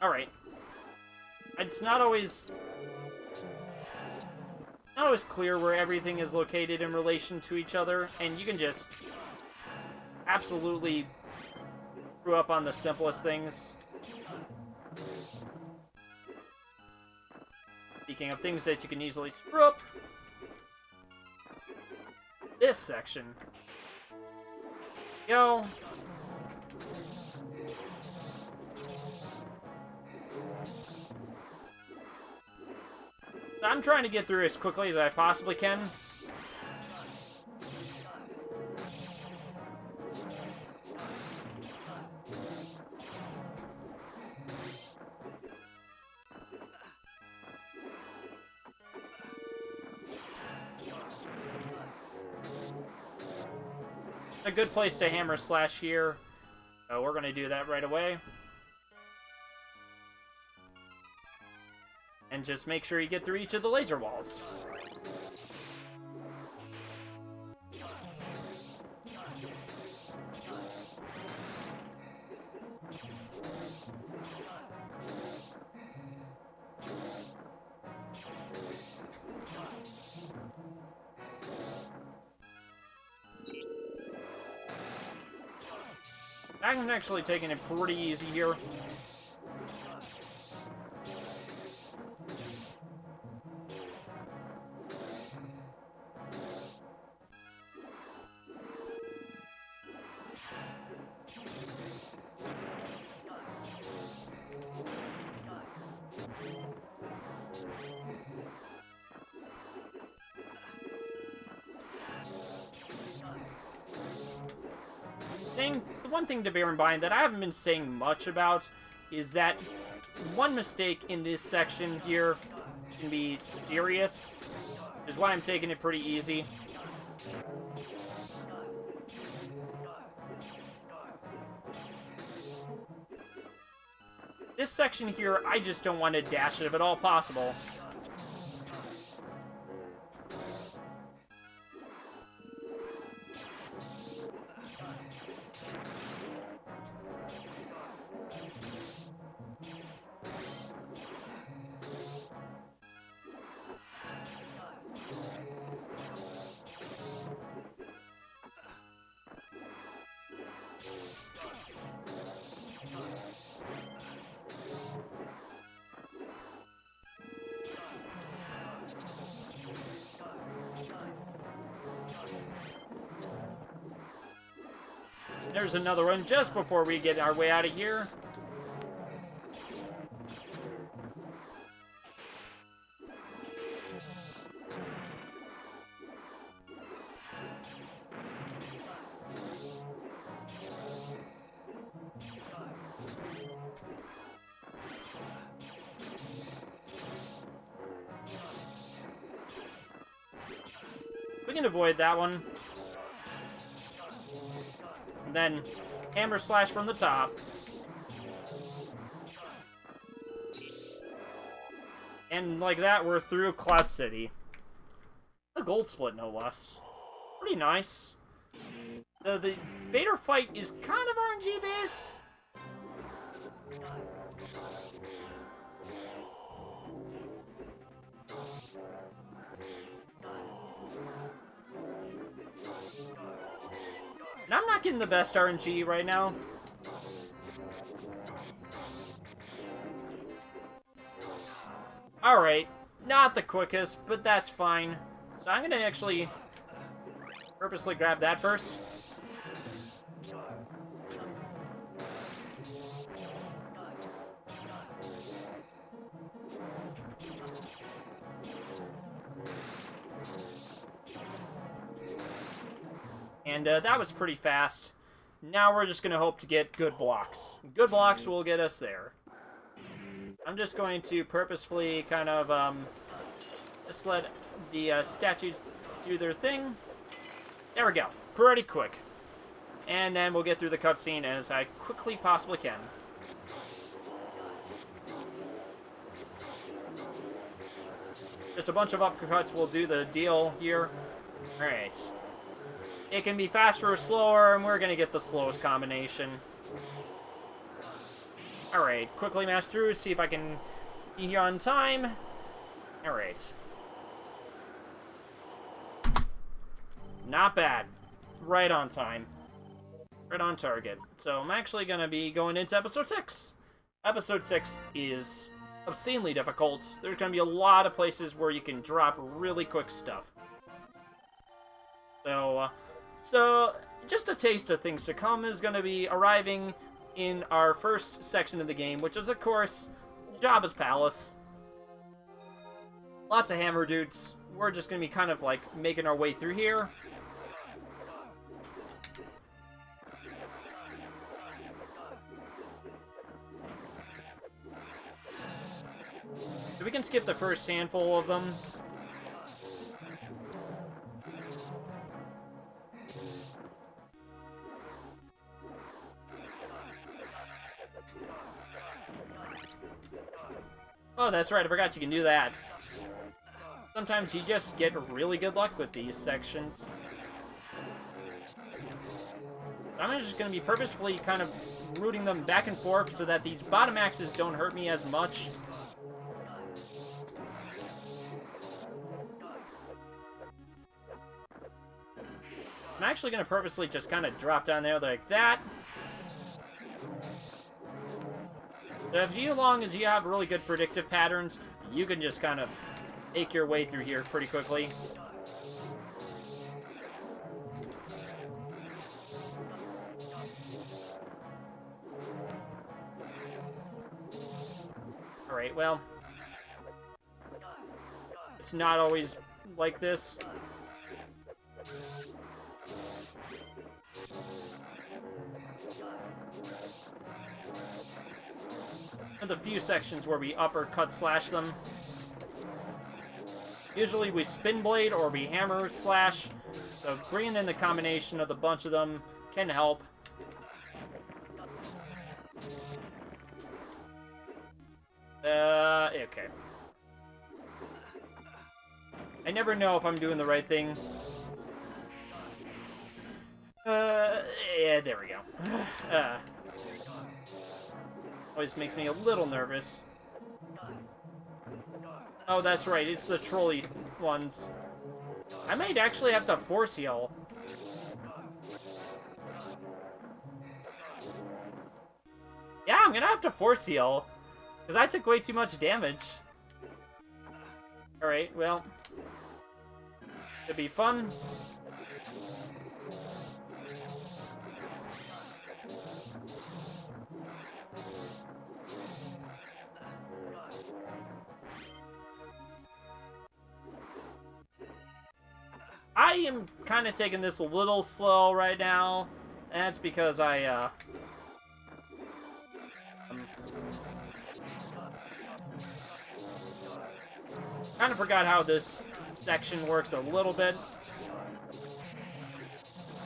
Alright. It's not always clear where everything is located in relation to each other, and you can just absolutely screw up on the simplest things. Speaking of things that you can easily screw up, this section. Go. I'm trying to get through as quickly as I possibly can. A good place to hammer slash here, so we're going to do that right away. And just make sure you get through each of the laser walls. I'm actually taking it pretty easy here. The one thing to bear in mind that I haven't been saying much about is that one mistake in this section here can be serious, which is why I'm taking it pretty easy. This section here, I just don't want to dash it if at all possible. There's another one just before we get our way out of here. We can avoid that one. Then hammer slash from the top. And like that, we're through Cloud City. A gold split, no less. Pretty nice. The Vader fight is kind of RNG based. And I'm not getting the best RNG right now. Alright, not the quickest, but that's fine. So I'm gonna actually purposely grab that first. And that was pretty fast. Now we're just going to hope to get good blocks. Good blocks will get us there. I'm just going to purposefully kind of just let the statues do their thing. There we go. Pretty quick. And then we'll get through the cutscene as I quickly possibly can. Just a bunch of uppercuts will do the deal here. Alright. It can be faster or slower, and we're going to get the slowest combination. Alright, quickly mash through, see if I can be here on time. Alright. Not bad. Right on time. Right on target. So I'm actually going to be going into Episode 6. Episode 6 is obscenely difficult. There's going to be a lot of places where you can drop really quick stuff. So, just a taste of things to come is going to be arriving in our first section of the game, which is, of course, Jabba's Palace. Lots of hammer dudes. We're just going to be kind of, like, making our way through here. So we can skip the first handful of them. Oh, that's right, I forgot you can do that. Sometimes you just get really good luck with these sections. I'm just going to be purposefully kind of rooting them back and forth so that these bottom axes don't hurt me as much. I'm actually going to purposely just kind of drop down there like that. So as long as you have really good predictive patterns, you can just kind of make your way through here pretty quickly. Alright, well, it's not always like this. a few sections where we uppercut slash them. Usually we spin blade or we hammer slash, so bringing in the combination of the bunch of them can help. Okay. I never know if I'm doing the right thing. Yeah, there we go. Always makes me a little nervous. Oh, that's right, it's the trolley ones. I might actually have to force heal. Yeah, I'm gonna have to force heal. Because I took way too much damage. Alright, well. It'll be fun. I am kind of taking this a little slow right now. And that's because I, kind of forgot how this section works a little bit.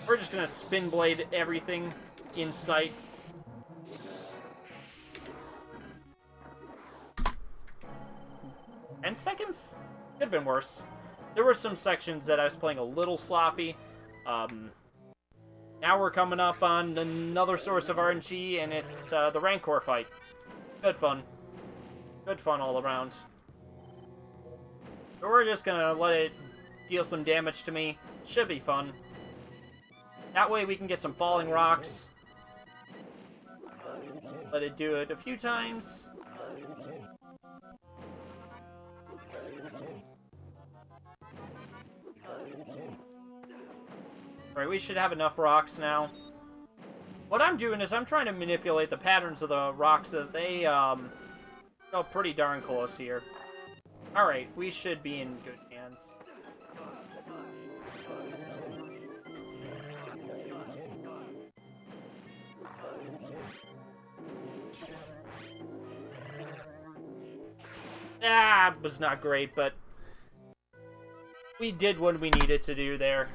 We're just gonna spin blade everything in sight. And seconds could have been worse. There were some sections that I was playing a little sloppy. Now we're coming up on another source of RNG, and it's the Rancor fight. Good fun. Good fun all around. So we're just gonna let it deal some damage to me. Should be fun. That way we can get some falling rocks. Let it do it a few times. Right, we should have enough rocks now. What I'm doing is I'm trying to manipulate the patterns of the rocks so that they go pretty darn close here. Alright, we should be in good hands. It was not great, but we did what we needed to do there.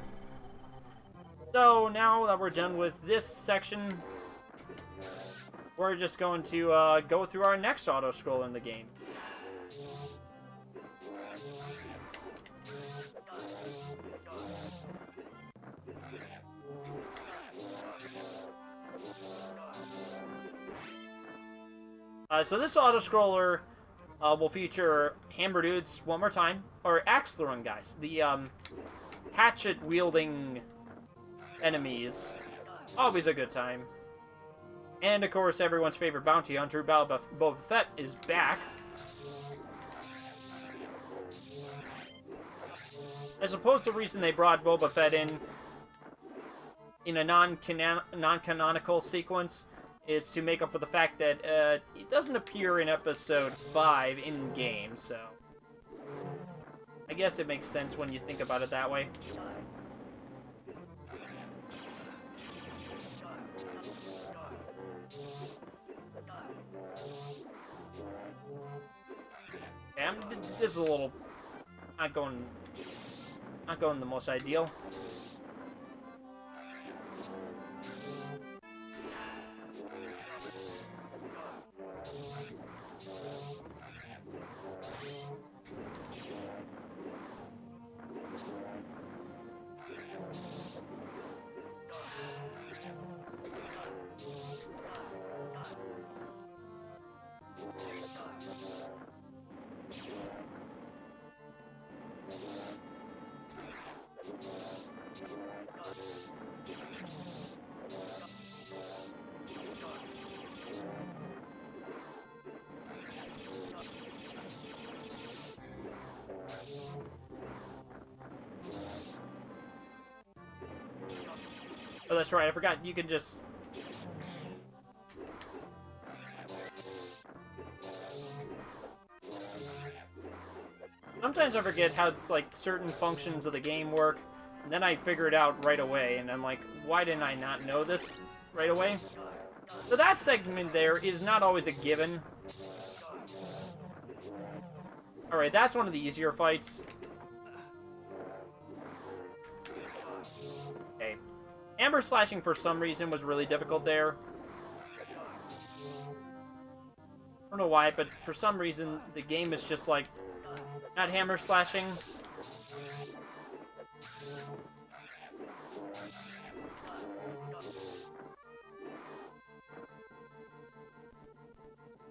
So, now that we're done with this section, we're just going to go through our next auto-scroll in the game. So this auto-scroller will feature Hammer Dudes one more time, or axe-throwing guys, the hatchet-wielding enemies. Always a good time. And, of course, everyone's favorite bounty hunter, Boba Fett, is back. I suppose the reason they brought Boba Fett in a non-canonical sequence is to make up for the fact that he doesn't appear in Episode 5 in-game, so I guess it makes sense when you think about it that way. Yeah, this is a little not going the most ideal. Oh, that's right, I forgot you can just... Sometimes I forget how, like, certain functions of the game work, and then I figure it out right away, and I'm like, why didn't I not know this right away? So that segment there is not always a given. Alright, that's one of the easier fights. Okay. Amber slashing, for some reason, was really difficult there. I don't know why, but for some reason, the game is just, like, not hammer slashing.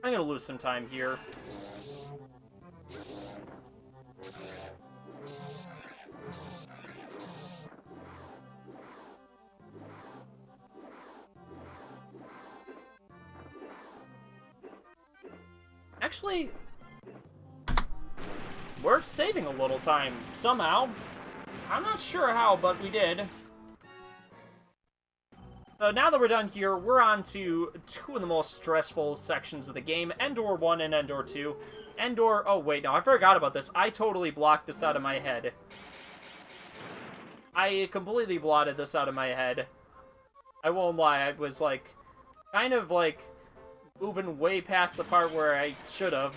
I'm gonna lose some time here. Actually, we're saving a little time somehow. I'm not sure how, but we did. So now that we're done here, we're on to two of the most stressful sections of the game, Endor 1 and Endor 2. Endor... Oh, wait, no, I forgot about this. I totally blocked this out of my head. I completely blotted this out of my head. I won't lie, I was, like, kind of, like, moving way past the part where I should have.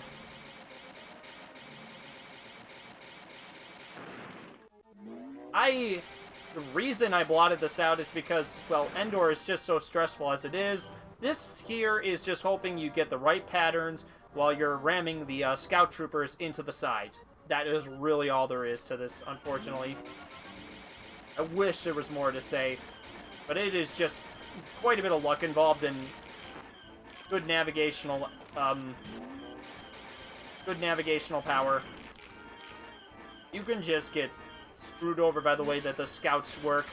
The reason I blotted this out is because, well, Endor is just so stressful as it is. This here is just hoping you get the right patterns while you're ramming the scout troopers into the sides. That is really all there is to this, unfortunately. I wish there was more to say, but it is just quite a bit of luck involved in good navigational power. You can just get screwed over by the way that the scouts work.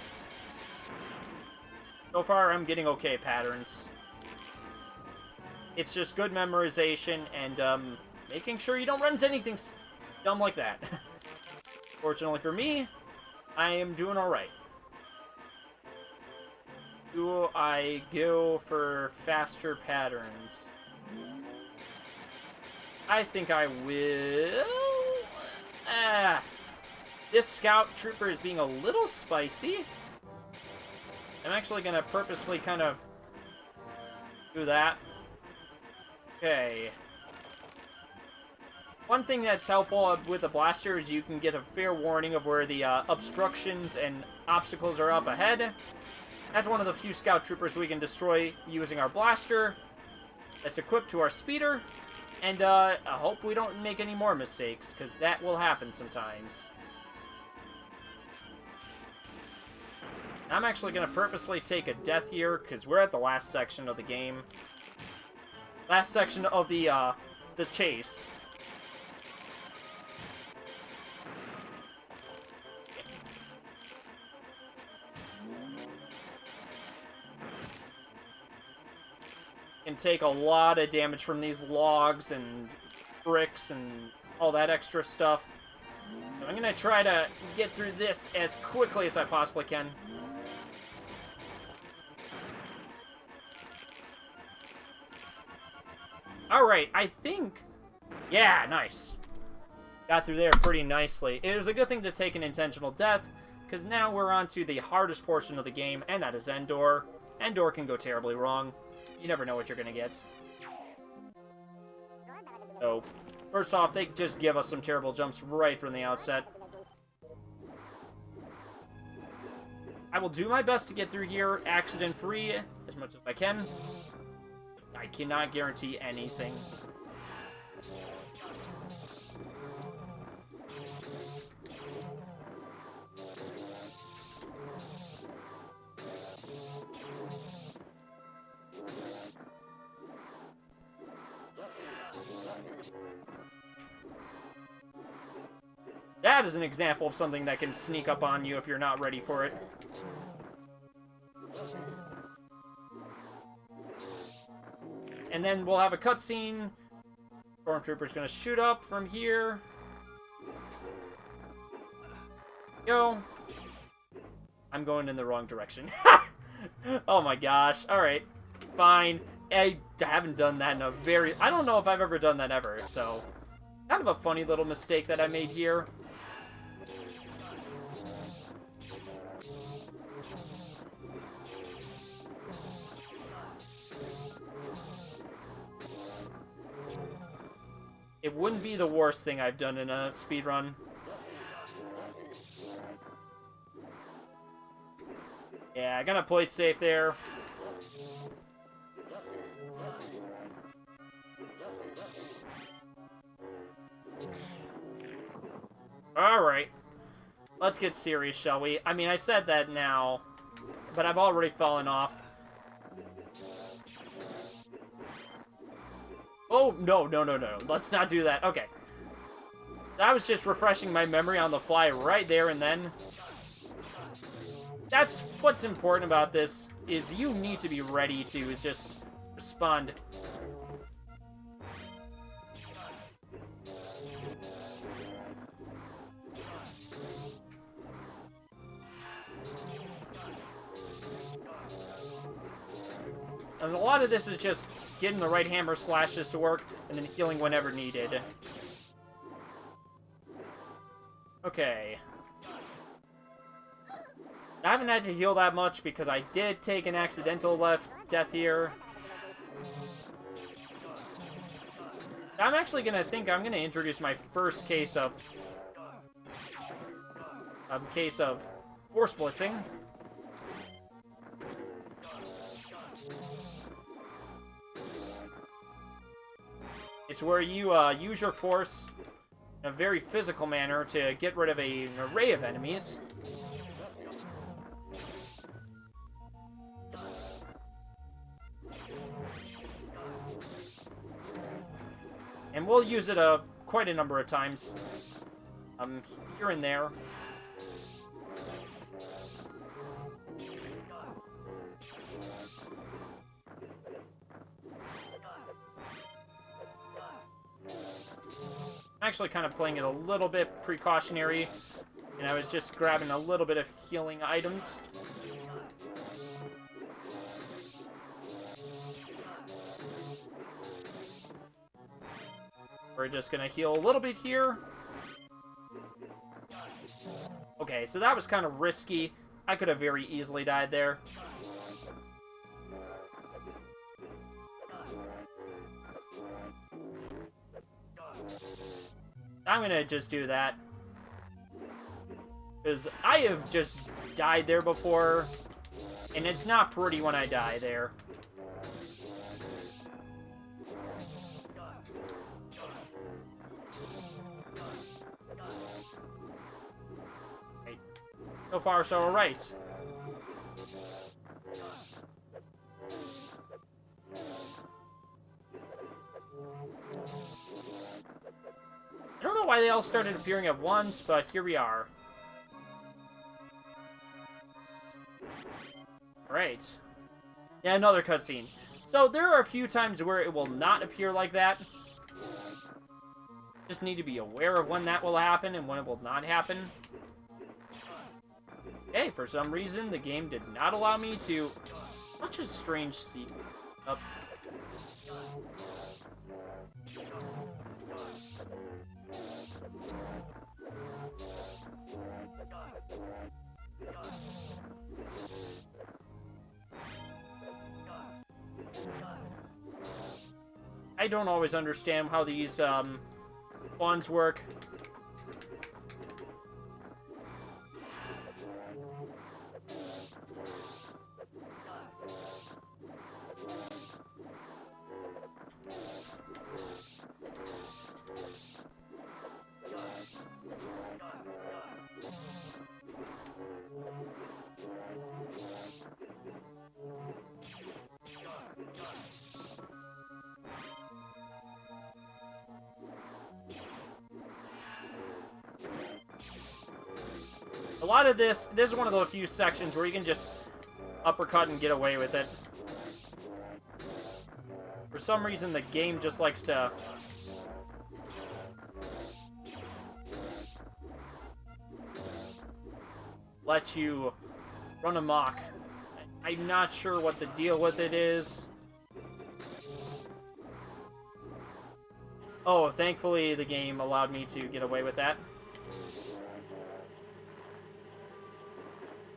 So far, I'm getting okay patterns. It's just good memorization and making sure you don't run into anything dumb like that. Fortunately for me, I am doing alright. Do I go for faster patterns? I think I will. This scout trooper is being a little spicy. I'm actually going to purposefully kind of do that. Okay. One thing that's helpful with the blaster is you can get a fair warning of where the obstructions and obstacles are up ahead. That's one of the few scout troopers we can destroy using our blaster. That's equipped to our speeder. And I hope we don't make any more mistakes, because that will happen sometimes. I'm actually going to purposely take a death here, because we're at the last section of the game. Last section of the chase. Can take a lot of damage from these logs and bricks and all that extra stuff. So I'm going to try to get through this as quickly as I possibly can. Alright, I think... Yeah, nice. Got through there pretty nicely. It was a good thing to take an intentional death, because now we're on to the hardest portion of the game, and that is Endor. Endor can go terribly wrong. You never know what you're going to get. So, first off, they just give us some terrible jumps right from the outset. I will do my best to get through here accident-free as much as I can. I cannot guarantee anything. That is an example of something that can sneak up on you if you're not ready for it. And then we'll have a cutscene. Stormtrooper's gonna shoot up from here. Go. I'm going in the wrong direction. Oh my gosh. Alright. Fine. I haven't done that in a very... I don't know if I've ever done that ever, so... Kind of a funny little mistake that I made here. It wouldn't be the worst thing I've done in a speedrun. Yeah, I gotta play it safe there. Alright. Let's get serious, shall we? I mean, I said that now, but I've already fallen off. Oh, no. Let's not do that. Okay. I was just refreshing my memory on the fly right there and then. That's what's important about this, is you need to be ready to just respond. And a lot of this is just getting the right hammer slashes to work, and then healing whenever needed. Okay. I haven't had to heal that much because I did take an accidental death here. I'm actually gonna introduce my first case of force blitzing. It's where you use your force in a very physical manner to get rid of an array of enemies. And we'll use it quite a number of times, here and there. I'm actually kind of playing it a little bit precautionary, and I was just grabbing a little bit of healing items. We're just gonna heal a little bit here. Okay, so that was kind of risky. I could have very easily died there. I'm gonna just do that. Because I have just died there before, and it's not pretty when I die there. Right. So far, so alright. I don't know why they all started appearing at once, but here we are. Right. Yeah, another cutscene. So there are a few times where it will not appear like that. Just need to be aware of when that will happen and when it will not happen. Hey, for some reason, the game did not allow me to... Such a strange seat. Up. I don't always understand how these wands work. A lot of this is one of the few sections where you can just uppercut and get away with it. For some reason, the game just likes to... let you run amok. I'm not sure what the deal with it is. Oh, thankfully the game allowed me to get away with that.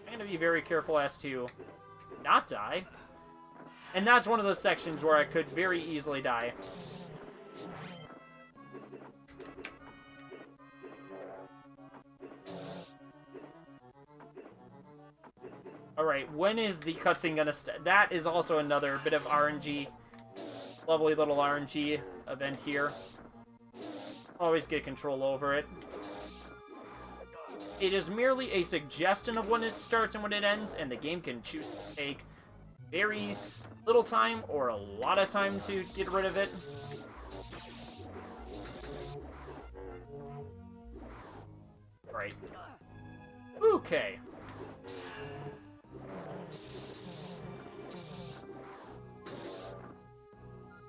I'm going to be very careful as to not die. And that's one of those sections where I could very easily die. Alright, when is the cutscene gonna that is also another bit of RNG. Lovely little RNG event here. Always get control over it. It is merely a suggestion of when it starts and when it ends, and the game can choose to take very little time or a lot of time to get rid of it. Alright. Okay.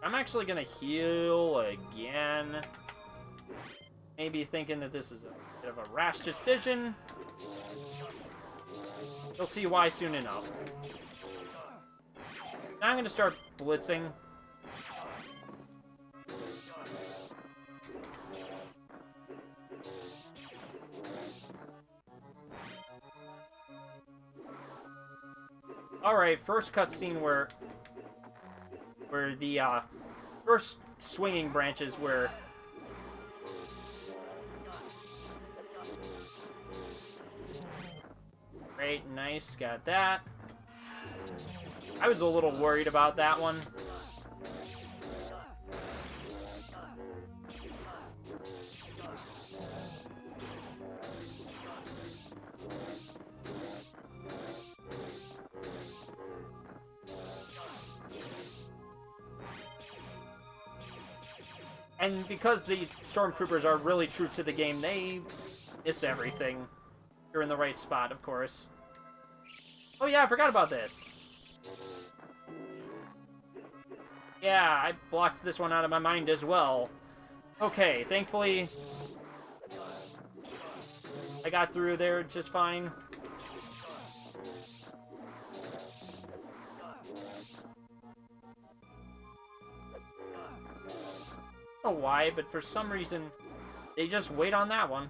I'm actually gonna heal again. Maybe thinking that this is a bit of a rash decision. You'll see why soon enough. Now I'm gonna start blitzing. Alright, first cutscene where the first swinging branches where great, nice, got that. I was a little worried about that one. And because the Stormtroopers are really true to the game, they miss everything. You're in the right spot, of course. Oh yeah, I forgot about this. Yeah, I blocked this one out of my mind as well. Okay, thankfully, I got through there just fine. I don't know why, but for some reason, they just wait on that one.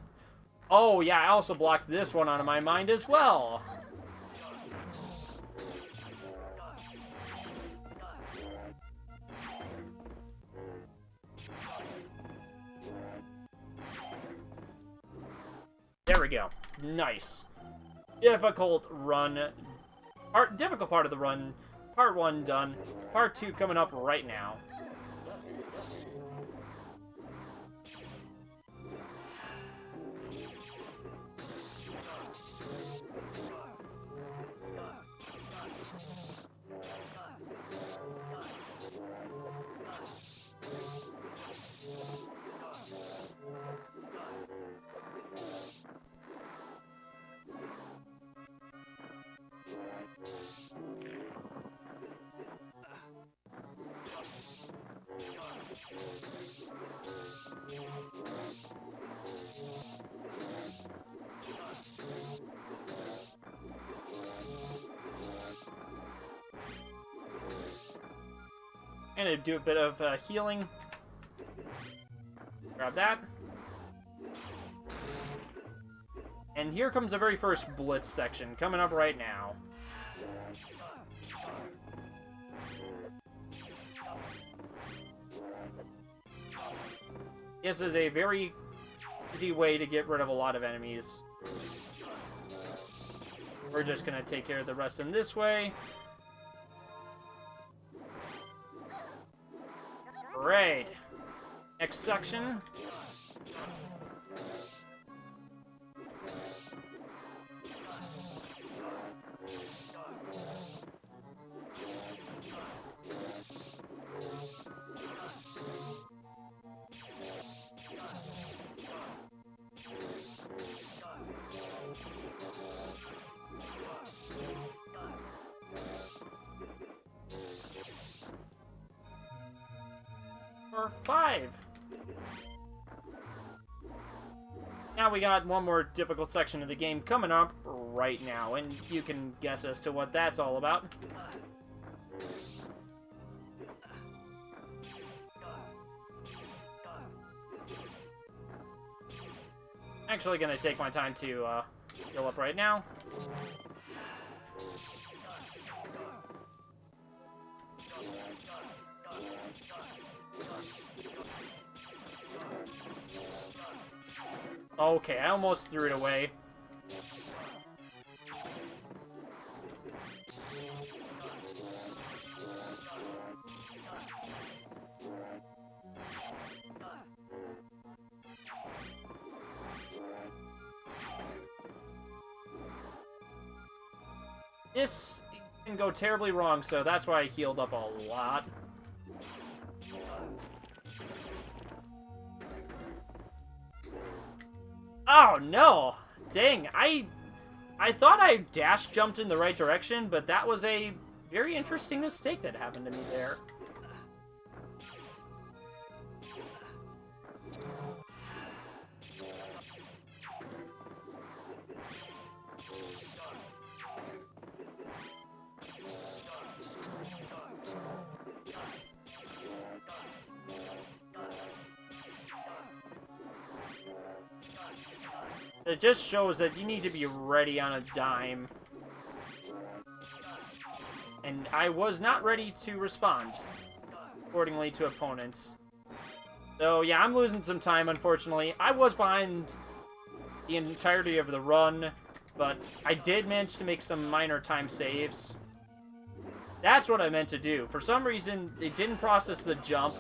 Oh yeah, I also blocked this one out of my mind as well. There we go. Nice. Difficult run. Difficult part of the run. Part 1 done. Part 2 coming up right now. I'm gonna do a bit of healing. Grab that. And here comes the very first blitz section, coming up right now. This is a very easy way to get rid of a lot of enemies. We're just gonna take care of the rest in this way. Great. Next section. Or 5. Now we got one more difficult section of the game coming up right now, and you can guess as to what that's all about. Actually gonna take my time to heal up right now. Okay, I almost threw it away. this can go terribly wrong, so that's why I healed up a lot. Oh, no! Dang, I thought I dash jumped in the right direction, but that was a very interesting mistake that happened to me there. It just shows that you need to be ready on a dime. And I was not ready to respond accordingly to opponents. So yeah, I'm losing some time, unfortunately. I was behind the entirety of the run, but I did manage to make some minor time saves. That's what I meant to do. For some reason, it didn't process the jump.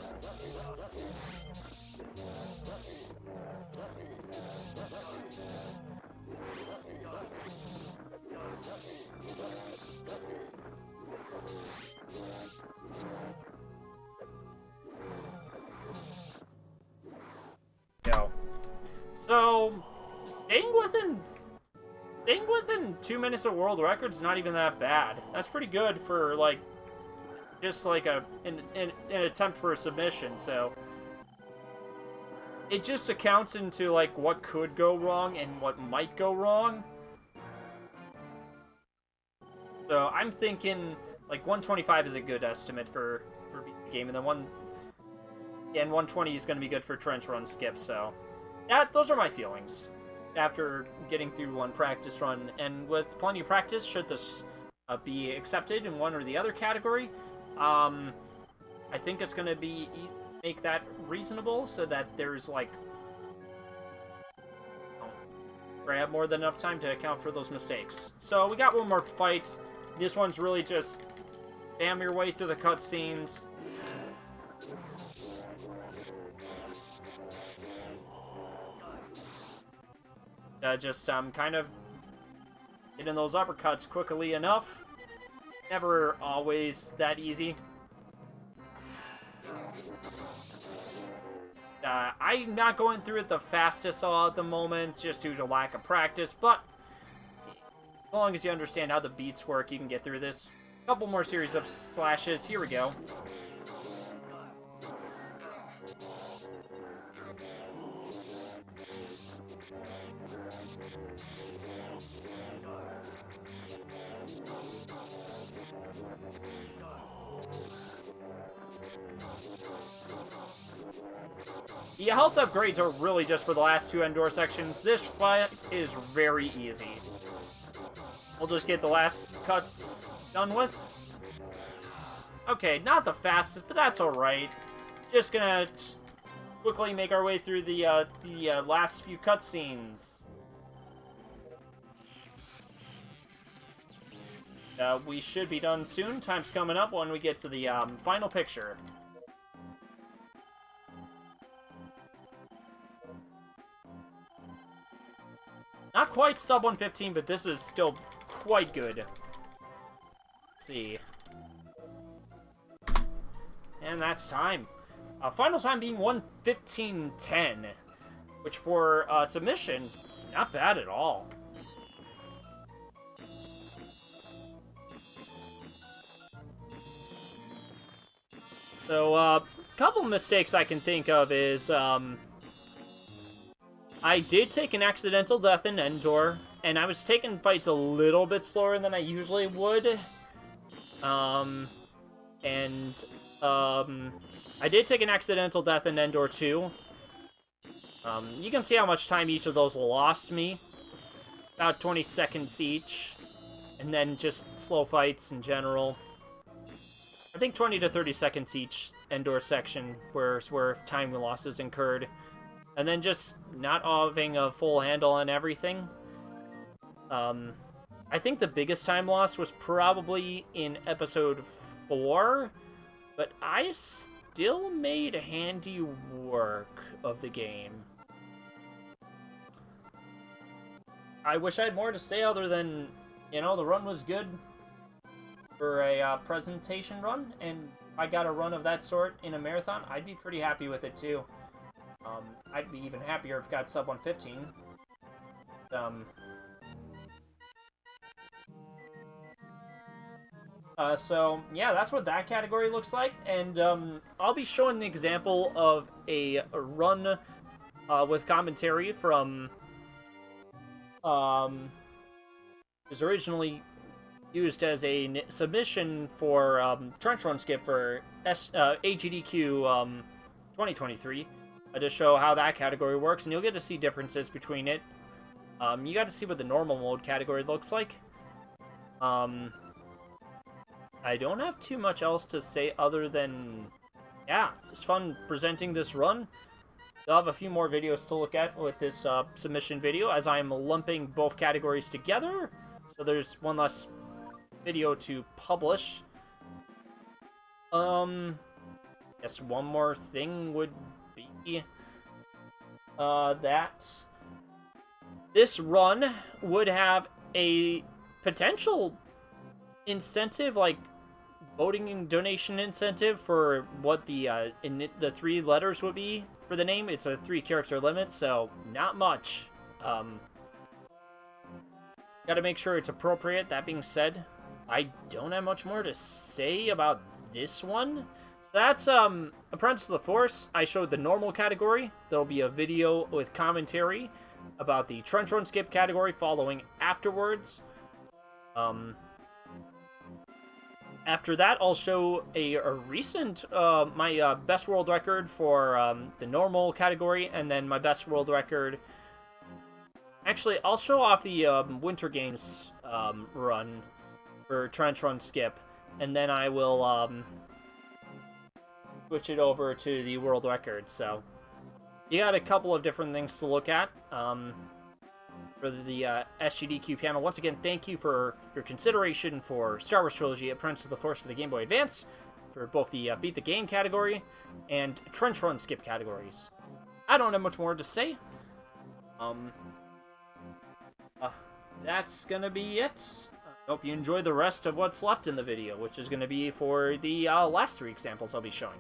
So, staying within 2 minutes of world record's not even that bad. That's pretty good for, like, just like an attempt for a submission, so it just accounts into, like, what could go wrong and what might go wrong. So I'm thinking, like, 125 is a good estimate for beating the game, and then 120 is going to be good for trench run skip, so those are my feelings after getting through one practice run, and with plenty of practice, should this be accepted in one or the other category, I think it's going to be easy to make that reasonable so that there's, like, I have more than enough time to account for those mistakes. So we got one more fight. This one's really just spam your way through the cutscenes. Just kind of hitting those uppercuts quickly enough. Never always that easy. I'm not going through it the fastest at the moment, just due to lack of practice, but as long as you understand how the beats work, you can get through this. A couple more series of slashes. Here we go. The health upgrades are really just for the last two Endor sections. This fight is very easy. We'll just get the last cuts done with. Okay, not the fastest, but that's alright. Just gonna quickly make our way through the last few cutscenes. We should be done soon. Time's coming up when we get to the final picture. Not quite sub 115, but this is still quite good. Let's see. And that's time. Final time being 1:15:10, which for submission, it's not bad at all. So, a couple mistakes I can think of is, I did take an accidental death in Endor, and I was taking fights a little bit slower than I usually would. I did take an accidental death in Endor too. You can see how much time each of those lost me. About 20 seconds each. And then just slow fights in general. I think 20 to 30 seconds each Endor section where time losses incurred. And then just not having a full handle on everything. I think the biggest time loss was probably in episode 4, but I still made handy work of the game. I wish I had more to say other than, you know, the run was good. for a presentation run, and if I got a run of that sort in a marathon, I'd be pretty happy with it too. I'd be even happier if it got sub 115. So yeah, that's what that category looks like, and I'll be showing an example of a run with commentary from was originally used as a submission for Trench Run Skip for AGDQ 2023 to show how that category works, and you'll get to see differences between it. You got to see what the normal mode category looks like. I don't have too much else to say other than, yeah, it's fun presenting this run. I'll have a few more videos to look at with this submission video, as I'm lumping both categories together, so there's one less video to publish. Guess one more thing would be that this run would have a potential incentive, like voting and donation incentive for what the 3 letters would be for the name. It's a 3-character limit, so not much. Gotta make sure it's appropriate. That being said, I don't have much more to say about this one. So that's Apprentice of the Force. I showed the normal category. There'll be a video with commentary about the Trench Run Skip category following afterwards. After that, I'll show a recent, my best world record for the normal category, and then my best world record. Actually, I'll show off the Winter Games run for Trench Run Skip, and then I will switch it over to the world record. So you got a couple of different things to look at. For the SGDQ panel. Once again, thank you for your consideration for Star Wars Trilogy, Apprentice of the Force for the Game Boy Advance, for both the Beat the Game category and Trench Run Skip categories. I don't have much more to say. That's gonna be it. I hope you enjoy the rest of what's left in the video, which is gonna be for the last 3 examples I'll be showing.